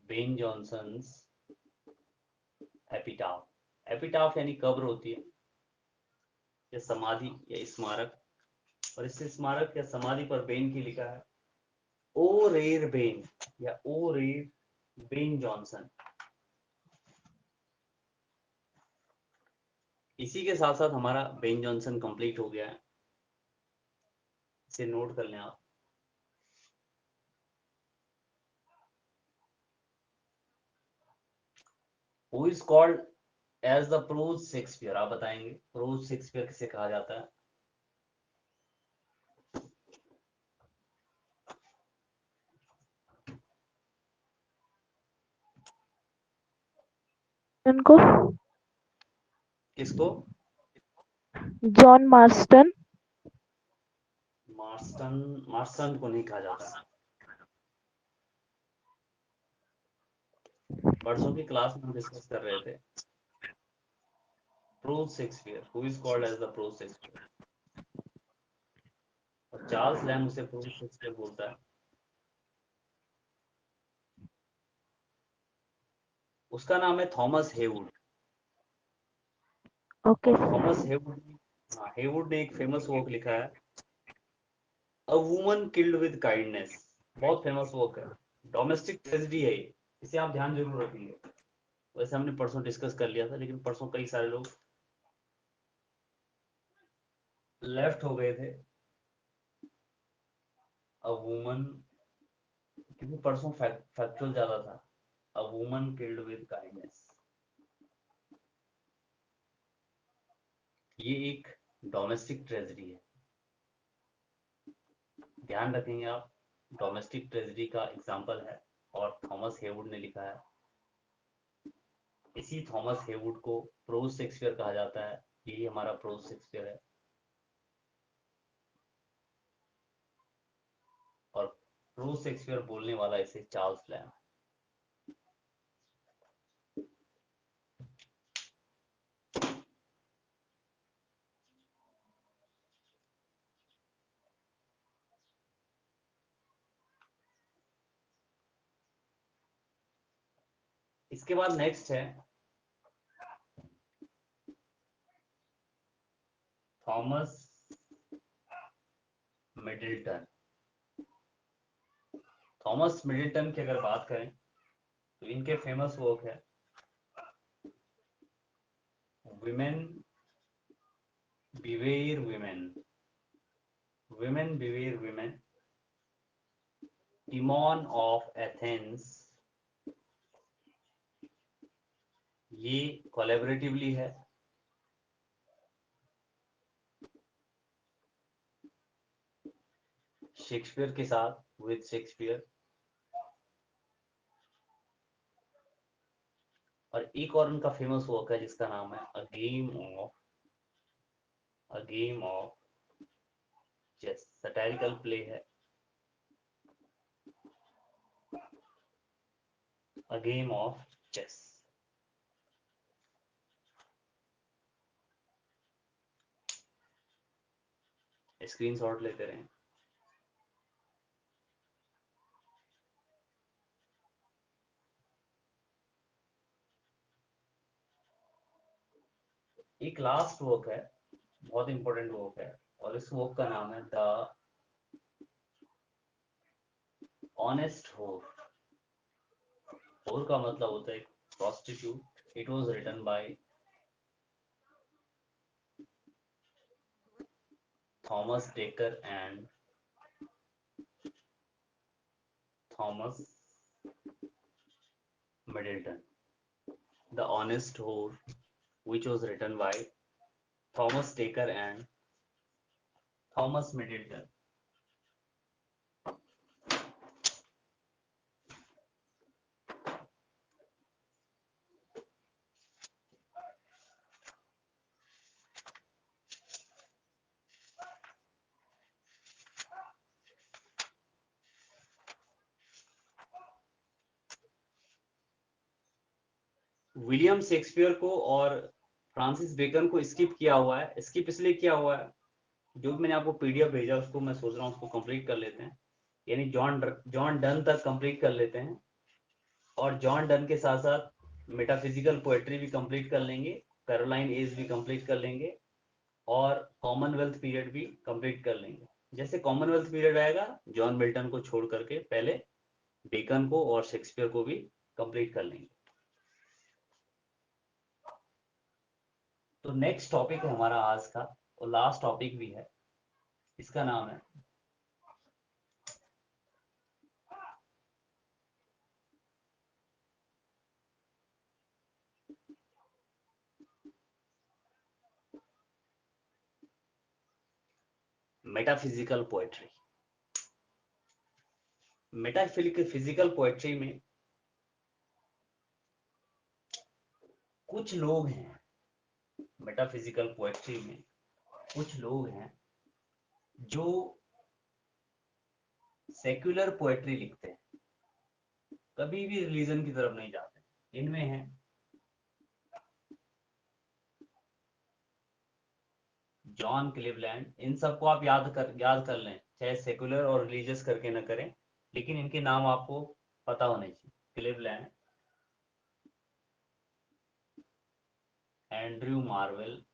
S1: Ben Jonson's epitaph. Epitaph यानी कब्र होती है, या समाधि या स्मारक, और इस स्मारक या समाधि पर बेन की लिखा है ओ रेर बेन या ओ रेर बेन जॉनसन। इसी के साथ साथ हमारा बेन जॉनसन कंप्लीट हो गया है, इसे नोट कर लें आप। Who is called as the prose Shakespeare, आप बताएंगे प्रोज शेक्सपियर किसे कहा जाता है?
S2: उनको
S1: किसको?
S2: John Marston.
S1: मार्स्टन, मार्स्टन को नहीं कहा जाता। परसों की क्लास में हम डिस्कस कर रहे थे prose Shakespeare, who is called as the prose Shakespeare, और चार्ल्स लैंग उसे प्रोज शेक्सपियर बोलता है। उसका नाम है थॉमस हेवुड।
S2: ओके।
S1: और थॉमस हेवुड, हाँ, हेवुड ने एक फेमस वर्क लिखा है a woman killed with kindness. बहुत फेमस वर्क है, डोमेस्टिक ट्रेजेडी है ये, इसे आप ध्यान जरूर रखेंगे। वैसे हमने परसों डिस्कस कर लिया था, लेकिन परसों कई सारे लोग लेफ्ट हो गए थे। अ वुमन, क्योंकि परसों फैक्चुअल ज्यादा था। अ वुमन किल्ड विद काइंडनेस, ये एक डोमेस्टिक ट्रेजेडी है, ध्यान रखेंगे आप। डोमेस्टिक ट्रेजेडी का एग्जाम्पल है, और थॉमस हेवुड ने लिखा है। इसी थॉमस हेवुड को प्रोज शेक्सपियर कहा जाता है, यही हमारा प्रोज शेक्सपियर है। और प्रोज शेक्सपियर बोलने वाला इसे चार्ल्स लैंग। इसके बाद नेक्स्ट है थॉमस मिडिल्टन। थॉमस मिडिल्टन की अगर बात करें तो इनके फेमस वर्क है women beware women, women beware women, Timon of Athens. ये कोलैबोरेटिवली है शेक्सपियर के साथ, विद शेक्सपियर। और एक और उनका फेमस वर्क है जिसका नाम है a game of chess, satirical play है a game of chess. Screenshot लेते रहे। एक लास्ट वर्क है, बहुत इंपॉर्टेंट वर्क है, और इस वर्क का नाम है द ऑनेस्ट होर। होर का मतलब होता है prostitute. It was written by Thomas Dekker and Thomas Middleton, the honest whore, which was written by Thomas Taker and Thomas Middleton. William Shakespeare को और फ्रांसिस बेकन को स्किप किया हुआ है। स्किप इसलिए किया हुआ है, जो मैंने आपको पीडीएफ भेजा उसको मैं सोच रहा हूँ उसको कंप्लीट कर लेते हैं, यानी जॉन डन तक कंप्लीट कर लेते हैं, और जॉन डन के साथ साथ मेटाफिजिकल पोएट्री भी कंप्लीट कर लेंगे, कैरोलाइन एज भी कंप्लीट कर लेंगे, और कॉमनवेल्थ पीरियड भी कंप्लीट कर लेंगे। जैसे कॉमनवेल्थ पीरियड आएगा, जॉन मिल्टन को छोड़ करके पहले बेकन को और शेक्सपियर को भी कंप्लीट कर लेंगे। तो नेक्स्ट टॉपिक है हमारा आज का, और लास्ट टॉपिक भी है, इसका नाम है मेटाफिजिकल पोएट्री। मेटाफिजिकल पोएट्री में कुछ लोग हैं, मेटाफिजिकल पोएट्री में कुछ लोग हैं जो सेक्युलर पोएट्री लिखते हैं, कभी भी रिलीजन की तरफ नहीं जाते। इनमें है जॉन क्लीवलैंड। इन सबको आप याद कर लें, चाहे सेकुलर और रिलीजियस करके न करें, लेकिन इनके नाम आपको पता होने चाहिए। क्लीवलैंड, एंड्रयू मार्वेल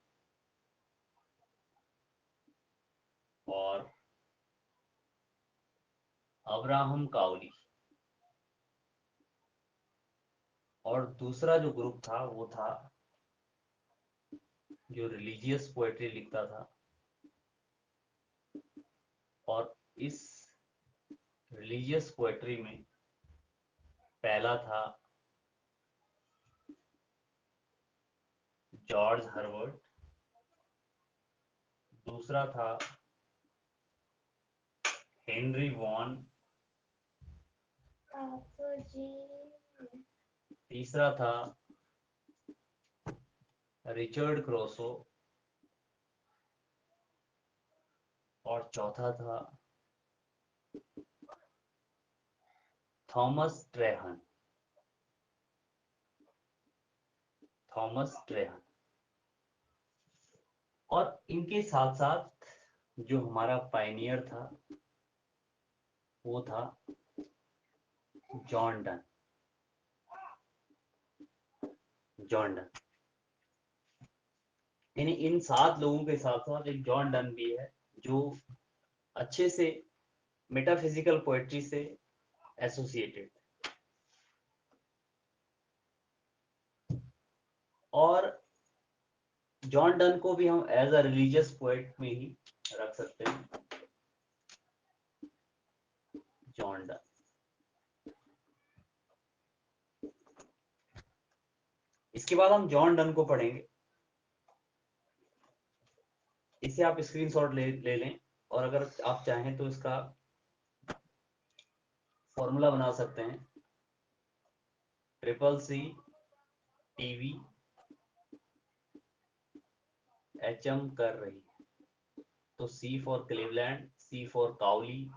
S1: और अब्राहम काउली। और दूसरा जो ग्रुप था वो था जो रिलीजियस पोएट्री लिखता था, और इस रिलीजियस पोएट्री में पहला था जॉर्ज हर्बर्ट, दूसरा था हेनरी वॉन, तीसरा था रिचर्ड क्रोसो, और चौथा था थॉमस ट्रेहन। थॉमस ट्रेहन। और इनके साथ साथ जो हमारा पायनियर था वो था जॉन डन। जॉन डन, यानी इन 7 लोगों के साथ साथ एक जॉन डन भी है, जो अच्छे से मेटाफिजिकल पोएट्री से एसोसिएटेड। और जॉन डन को भी हम एज अ रिलीजियस पोएट में ही रख सकते हैं। John Donne. इसके बाद हम जॉन डन को पढ़ेंगे। इसे आप स्क्रीनशॉट ले लें, और अगर आप चाहें तो इसका फॉर्मूला बना सकते हैं। CCC टीवी HM कर रही है, तो C for Cleveland, C for Cowley,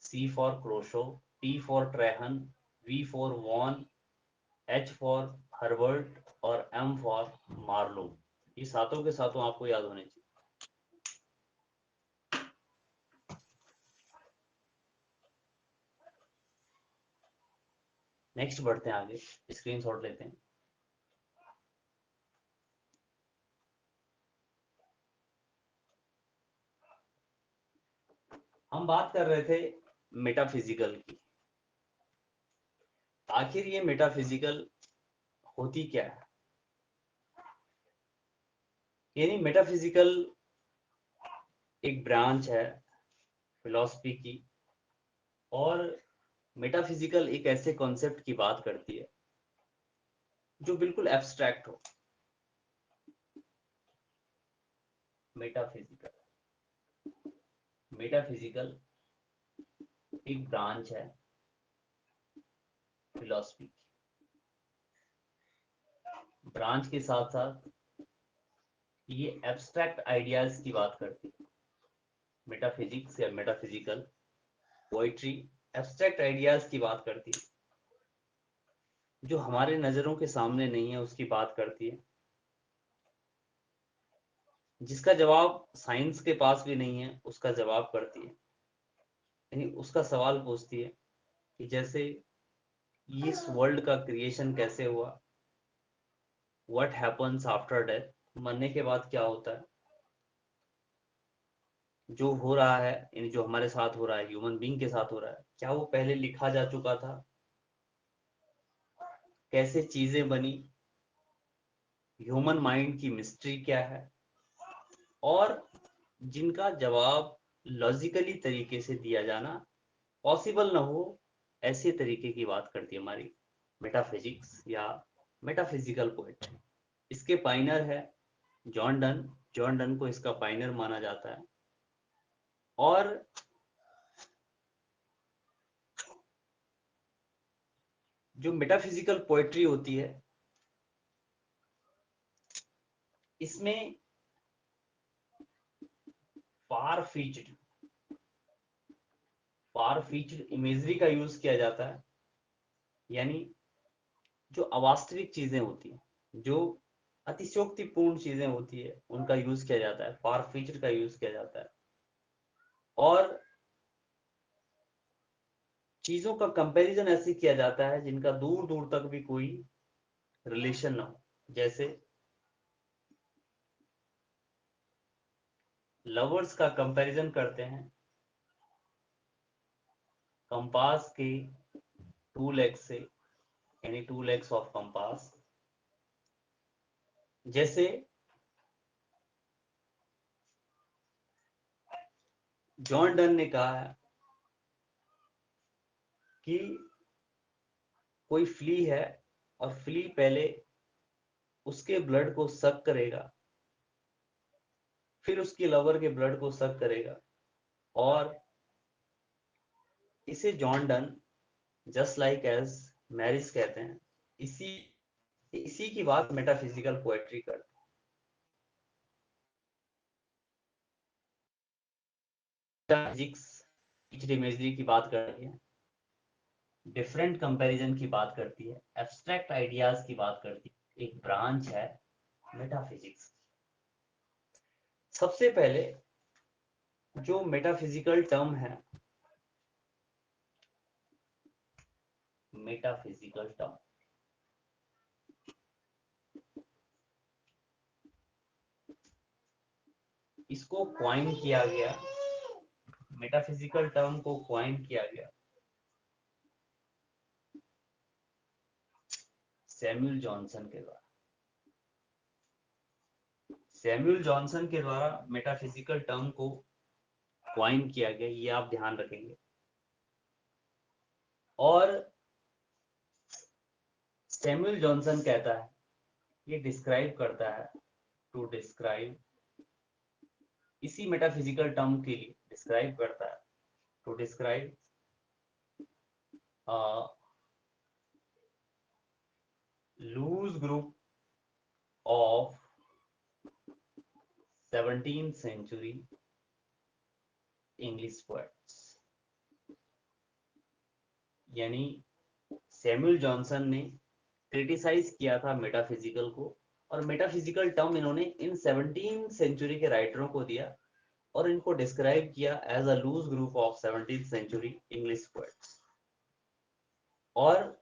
S1: C for Crashaw, T for Traherne, V for Vaughan, H for Herbert, और M फॉर मार्लो। ये सातों के सातों आपको याद होने चाहिए। नेक्स्ट बढ़ते हैं आगे, स्क्रीनशॉट लेते हैं। हम बात कर रहे थे मेटाफिजिकल की। आखिर ये मेटाफिजिकल होती क्या है? यानी मेटाफिजिकल एक ब्रांच है फिलॉसफी की, और मेटाफिजिकल एक ऐसे कॉन्सेप्ट की बात करती है जो बिल्कुल एब्स्ट्रैक्ट हो। मेटाफिजिकल मेटाफिजिकल एक ब्रांच है फिलॉसफी की। ब्रांच के साथ साथ ये एब्स्ट्रैक्ट आइडियाज की बात करती है। मेटाफिजिक्स या मेटाफिजिकल पोइट्री एब्स्ट्रैक्ट आइडियाज की बात करती है, जो हमारे नजरों के सामने नहीं है उसकी बात करती है, जिसका जवाब साइंस के पास भी नहीं है उसका जवाब करती है। यानी उसका सवाल पूछती है कि जैसे इस वर्ल्ड का क्रिएशन कैसे हुआ, व्हाट हैपन्स आफ्टर डेथ, मरने के बाद क्या होता है, जो हो रहा है यानी जो हमारे साथ हो रहा है, ह्यूमन बीइंग के साथ हो रहा है, क्या वो पहले लिखा जा चुका था, कैसे चीजें बनी, ह्यूमन माइंड की मिस्ट्री क्या है, और जिनका जवाब लॉजिकली तरीके से दिया जाना पॉसिबल ना हो, ऐसे तरीके की बात करती है हमारी मेटाफिजिक्स या मेटाफिजिकल पोएट्री। इसके पाइनर है जॉन डन। जॉन डन को इसका पाइनर माना जाता है। और जो मेटाफिजिकल पोएट्री होती है इसमें फार फीच्ड इमेजरी का यूज किया जाता है। यानी जो अवास्तविक चीजें होती हैं, जो अतिशयोक्तिपूर्ण चीजें होती है, उनका यूज किया जाता है, फार फीच्ड का यूज किया जाता है। और चीजों का कंपैरिजन ऐसे किया जाता है जिनका दूर दूर तक भी कोई रिलेशन ना हो। जैसे लवर्स का कंपैरिजन करते हैं कंपास के टू लेग्स से, यानी टू लेग्स ऑफ कंपास। जैसे जॉन डन ने कहा है कि कोई फ्ली है और फ्ली पहले उसके ब्लड को सक करेगा, फिर उसकी लवर के ब्लड को सक करेगा, और इसे John Donne just like as marriage कहते हैं। इसी इसी की बात मेटाफिजिकल पोएट्री करती है। फिजिक्स इमेजरी की बात करती है, डिफरेंट कंपैरिजन की बात करती है, एब्स्ट्रैक्ट आइडियाज की बात करती है। एक ब्रांच है मेटाफिजिक्स। सबसे पहले जो मेटाफिजिकल टर्म है, मेटाफिजिकल टर्म इसको क्वाइन किया गया, मेटाफिजिकल टर्म को क्वाइन किया गया सैमुअल जॉनसन के द्वारा। सैमुअल जॉनसन के द्वारा मेटाफिजिकल टर्म को क्वाइन किया गया, ये आप ध्यान रखेंगे। और सैमुअल जॉनसन कहता है, ये डिस्क्राइब करता है, टू डिस्क्राइब, इसी मेटाफिजिकल टर्म के लिए डिस्क्राइब करता है, to describe loose group of 17th century English poets. यानी सैमुअल जॉनसन ने क्रिटिसाइज किया था मेटाफिजिकल को, और मेटाफिजिकल टर्म इन्होंने इन 17th सेंचुरी के राइटरों को दिया, और इनको डिस्क्राइब किया as a loose group of 17th century English poets. और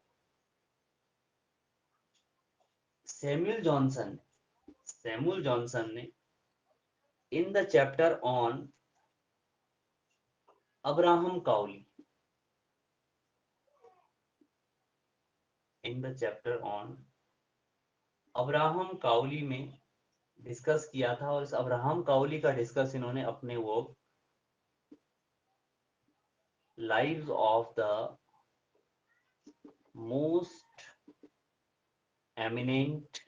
S1: सैमुअल जॉनसन ने in the chapter on Abraham Cowley, in the chapter on Abraham Cowley में डिस्कस किया था, और इस अब्राहम काउली का डिस्कस इन्होंने अपने work lives of the most eminent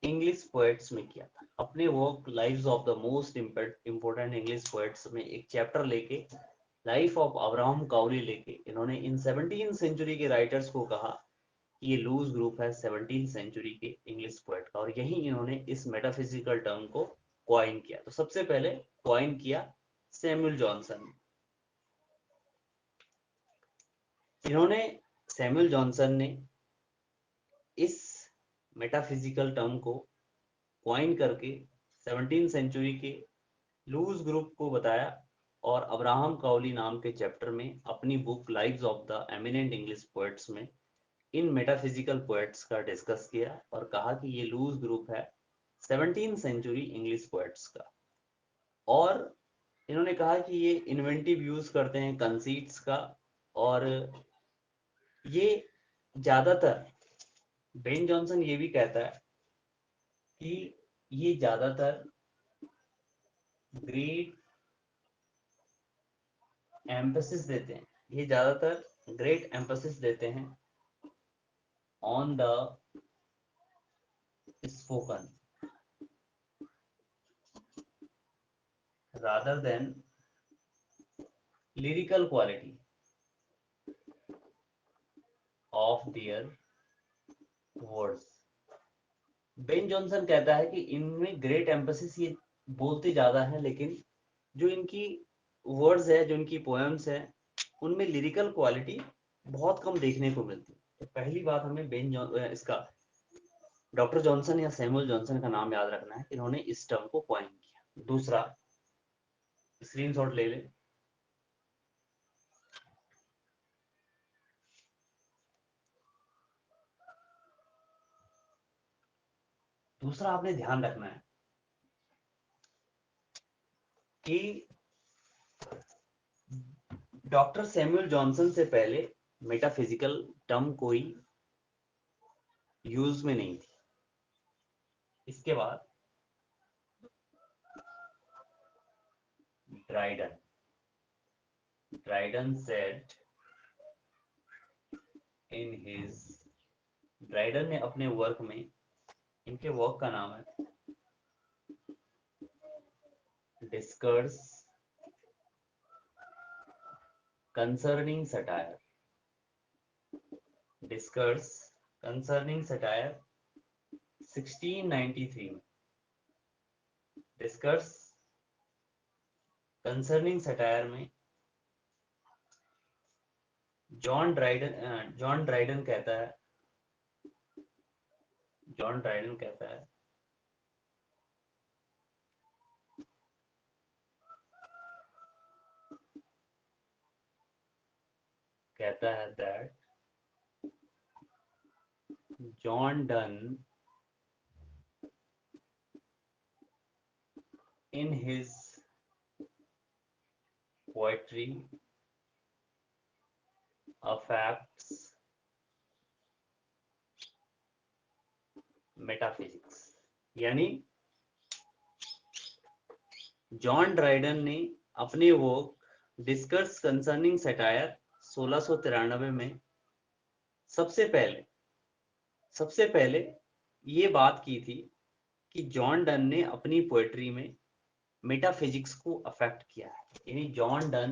S1: English poets में किया था। अपने work lives of the most important English poets में एक चैप्टर लेके, लाइफ ऑफ अब्राहम काउली लेके, इन्होंने इन 17th सेंचुरी के राइटर्स को कहा कि ये लूज ग्रुप है 17th सेंचुरी के इंग्लिश पोएट का, और यही इन्होंने इस मेटाफिजिकल टर्म को क्वाइन किया। तो सबसे पहले क्वाइन किया सैमुअल जॉनसन। इन्होंने, सैमुअल जॉनसन ने इस मेटाफिजिकल टर्म को क्वाइन करके 17th सेंचुरी के लूज ग्रुप को बताया, और अब्राहम काउली नाम के चैप्टर में अपनी book lives of the eminent English poets में इन मेटाफिजिकल पोएट्स का डिस्कस किया, और कहा कि ये लूज ग्रुप है 17th सेंचुरी इंग्लिश पोएट्स का। और इन्होंने कहा कि ये इन्वेंटिव यूज करते हैं कंसीट्स का, और ये ज्यादातर, बेन जॉनसन ये भी कहता है कि ये ज्यादातर ग्रेट एम्फेसिस देते हैं, ये ज्यादातर ग्रेट एम्फेसिस देते हैं on the spoken rather than lyrical quality of their words। Ben Jonson कहता है कि इनमें ग्रेट एम्फेसिस ये बोलते ज्यादा है, लेकिन जो इनकी वर्ड्स है, जो इनकी पोएम्स है, उनमें लिरिकल क्वालिटी बहुत कम देखने को मिलती है। तो पहली बात हमें इसका डॉक्टर जॉनसन या सैमुअल जॉनसन का नाम याद रखना है, इन्होंने इस टर्म को कॉइन किया। दूसरा, स्क्रीनशॉट ले ले। दूसरा आपने ध्यान रखना है कि डॉक्टर सैमुअल जॉनसन से पहले मेटाफिजिकल टर्म कोई यूज में नहीं थी। इसके बाद Dryden Dryden said in his, Dryden ने अपने वर्क में, इनके वर्क का नाम है डिस्कर्स कंसर्निंग सटायर, डिस्कर्स कंसर्निंग सटायर 1693 में, डिस्कर्स कंसर्निंग सटायर में जॉन ड्राइडन कहता है, जॉन ड्राइडन कहता है that John Donne in his poetry affects metaphysics। यानी जॉन ड्राइडन ने अपने वर्क डिस्कस कंसर्निंग सटायर 1693 में सबसे पहले ये बात की थी कि जॉन डन ने अपनी पोएट्री में मेटाफिजिक्स को अफेक्ट किया है। यानी जॉन डन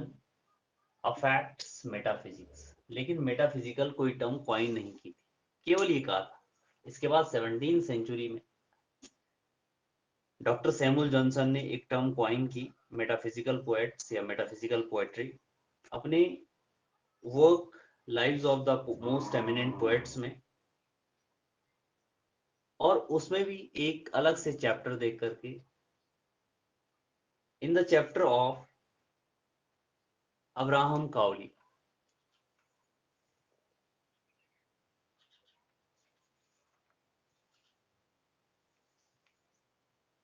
S1: अफेक्ट्स मेटाफिजिक्स, लेकिन मेटाफिजिकल कोई टर्म कॉइन नहीं की थी, केवल ये कहा था। इसके बाद 17th सेंचुरी में डॉक्टर सैमुअल जॉनसन ने एक टर्म कॉइन की, मेटाफिजिकल पोएट्स या मेटाफिजिकल पोएट्री, अपने work lives of the most eminent poets में, और उसमें भी एक अलग से चैप्टर देख करके, in the chapter of Abraham Cowley.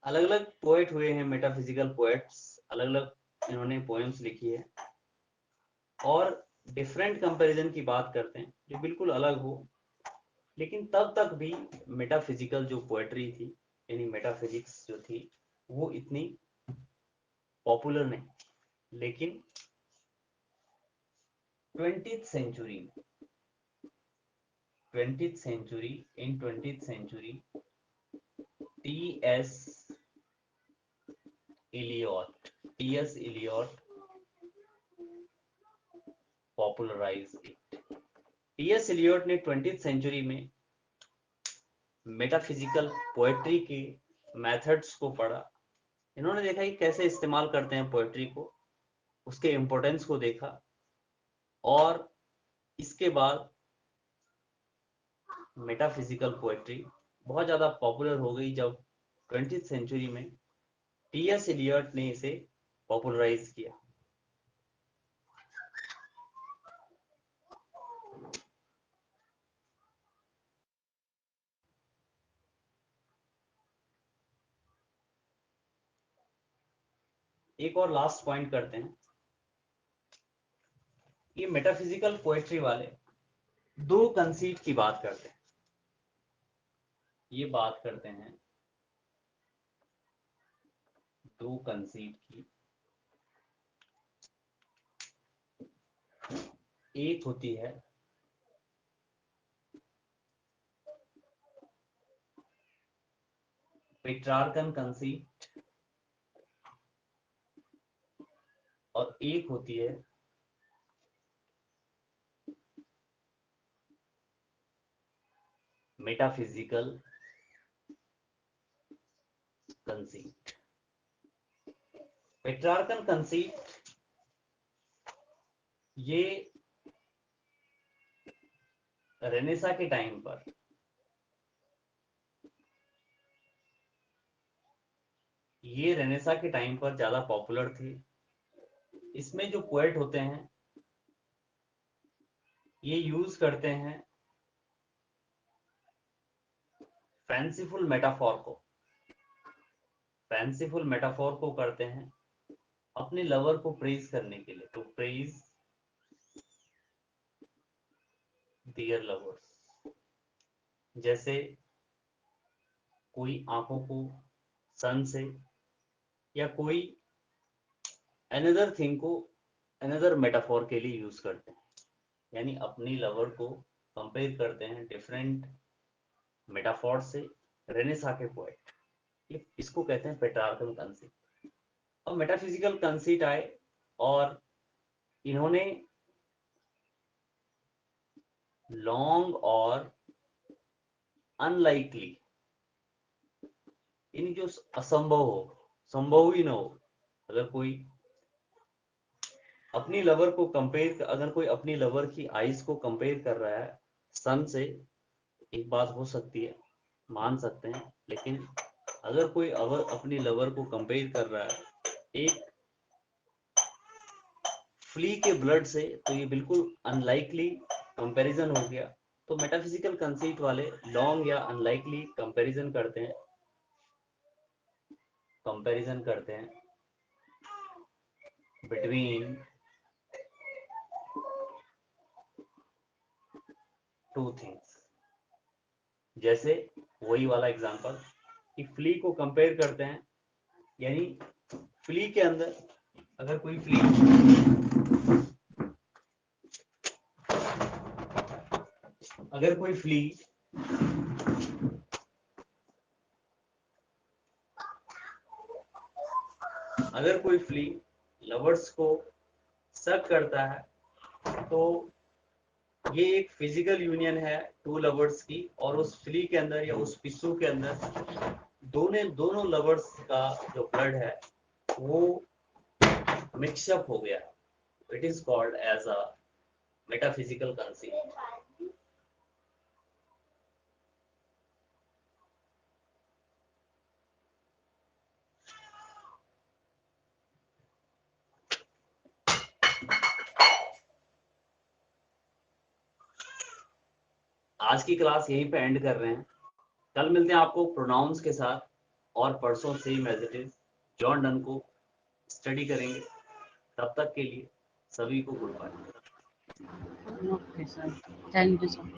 S1: अलग अलग पोएट हुए हैं मेटाफिजिकल पोएट्स, अलग अलग इन्होंने पोएम्स लिखी है, और डिफरेंट कंपैरिजन की बात करते हैं जो बिल्कुल अलग हो। लेकिन तब तक भी मेटाफिजिकल जो पोएट्री थी, यानी मेटाफिजिक्स जो थी, वो इतनी पॉपुलर नहीं। लेकिन 20th सेंचुरी में, 20th century, in 20th century, T S. Eliot, T S. Eliot popularise it. T S. Eliot ने 20th सेंचुरी में मेटाफिजिकल पोएट्री के मेथड्स को पढ़ा। इन्होंने देखा कि कैसे इस्तेमाल करते हैं पोएट्री को, उसके इम्पोर्टेंस को देखा, और इसके बाद मेटाफिजिकल पोएट्री बहुत ज़्यादा पॉपुलर हो गई जब 20th सेंचुरी में टी.एस. इलियट ने इसे पॉपुलराइज किया। एक और लास्ट पॉइंट करते हैं। ये मेटाफिजिकल पोएट्री वाले दो कंसीट की बात करते हैं। ये बात करते हैं दो कंसीट की। एक होती है पेट्रार्कन कंसीट और एक होती है मेटाफिजिकल कंसीट। पेट्रार्कन कंसीट ये रेनेसा के टाइम पर, ये रेनेसा के टाइम पर ज्यादा पॉपुलर थे। इसमें जो पोएट होते हैं ये यूज करते हैं फैंसीफुल मेटाफोर को, फैंसीफुल मेटाफोर को करते हैं अपने लवर को प्रेज करने के लिए। तो प्रेज डियर लवर्स, जैसे कोई आंखों को सन से, या कोई अनदर थिंग को अनदर मेटाफोर के लिए यूज करते हैं, यानी अपनी लवर को कंपेयर करते हैं डिफरेंट मेटाफोर से। रेनेसा के पोएट, इसको कहते हैं पेट्रार्कल कंसीट। अब मेटाफिजिकल कंसीट आए और इन्होंने लॉन्ग और अनलाइकली, यानी जो असंभव हो, संभव ही ना हो, अगर कोई अपनी लवर को कंपेयर, अगर कोई अपनी लवर की आईज को कंपेयर कर रहा है सन से, एक बात हो सकती है, मान सकते हैं। लेकिन अगर कोई अपनी लवर को कंपेयर कर रहा है एक फ्ली के ब्लड से, तो ये बिल्कुल अनलाइकली कंपैरिजन हो गया। तो मेटाफिजिकल कंसीट वाले लॉन्ग या अनलाइकली कंपैरिजन करते हैं, कंपैरिजन करते हैं बिटवीन टू थिंग्स। जैसे वही वाला एग्जांपल कि फ्ली को कंपेयर करते हैं, यानी फ्ली के अंदर अगर कोई फ्ली, अगर कोई फ्ली अगर कोई फ्ली लवर्स को सक करता है, तो ये एक फिजिकल यूनियन है टू लवर्स की, और उस फ्ली के अंदर या उस पिस्सू के अंदर दोनों लवर्स का जो ब्लड है वो मिक्सअप हो गया। It is called as a metaphysical conceit. आज की क्लास यहीं पे एंड कर रहे हैं। कल मिलते हैं आपको प्रोनाउंस के साथ, और परसों same as it is John Donne को स्टडी करेंगे। तब तक के लिए सभी को goodbye.
S3: Okay sir, thank you sir.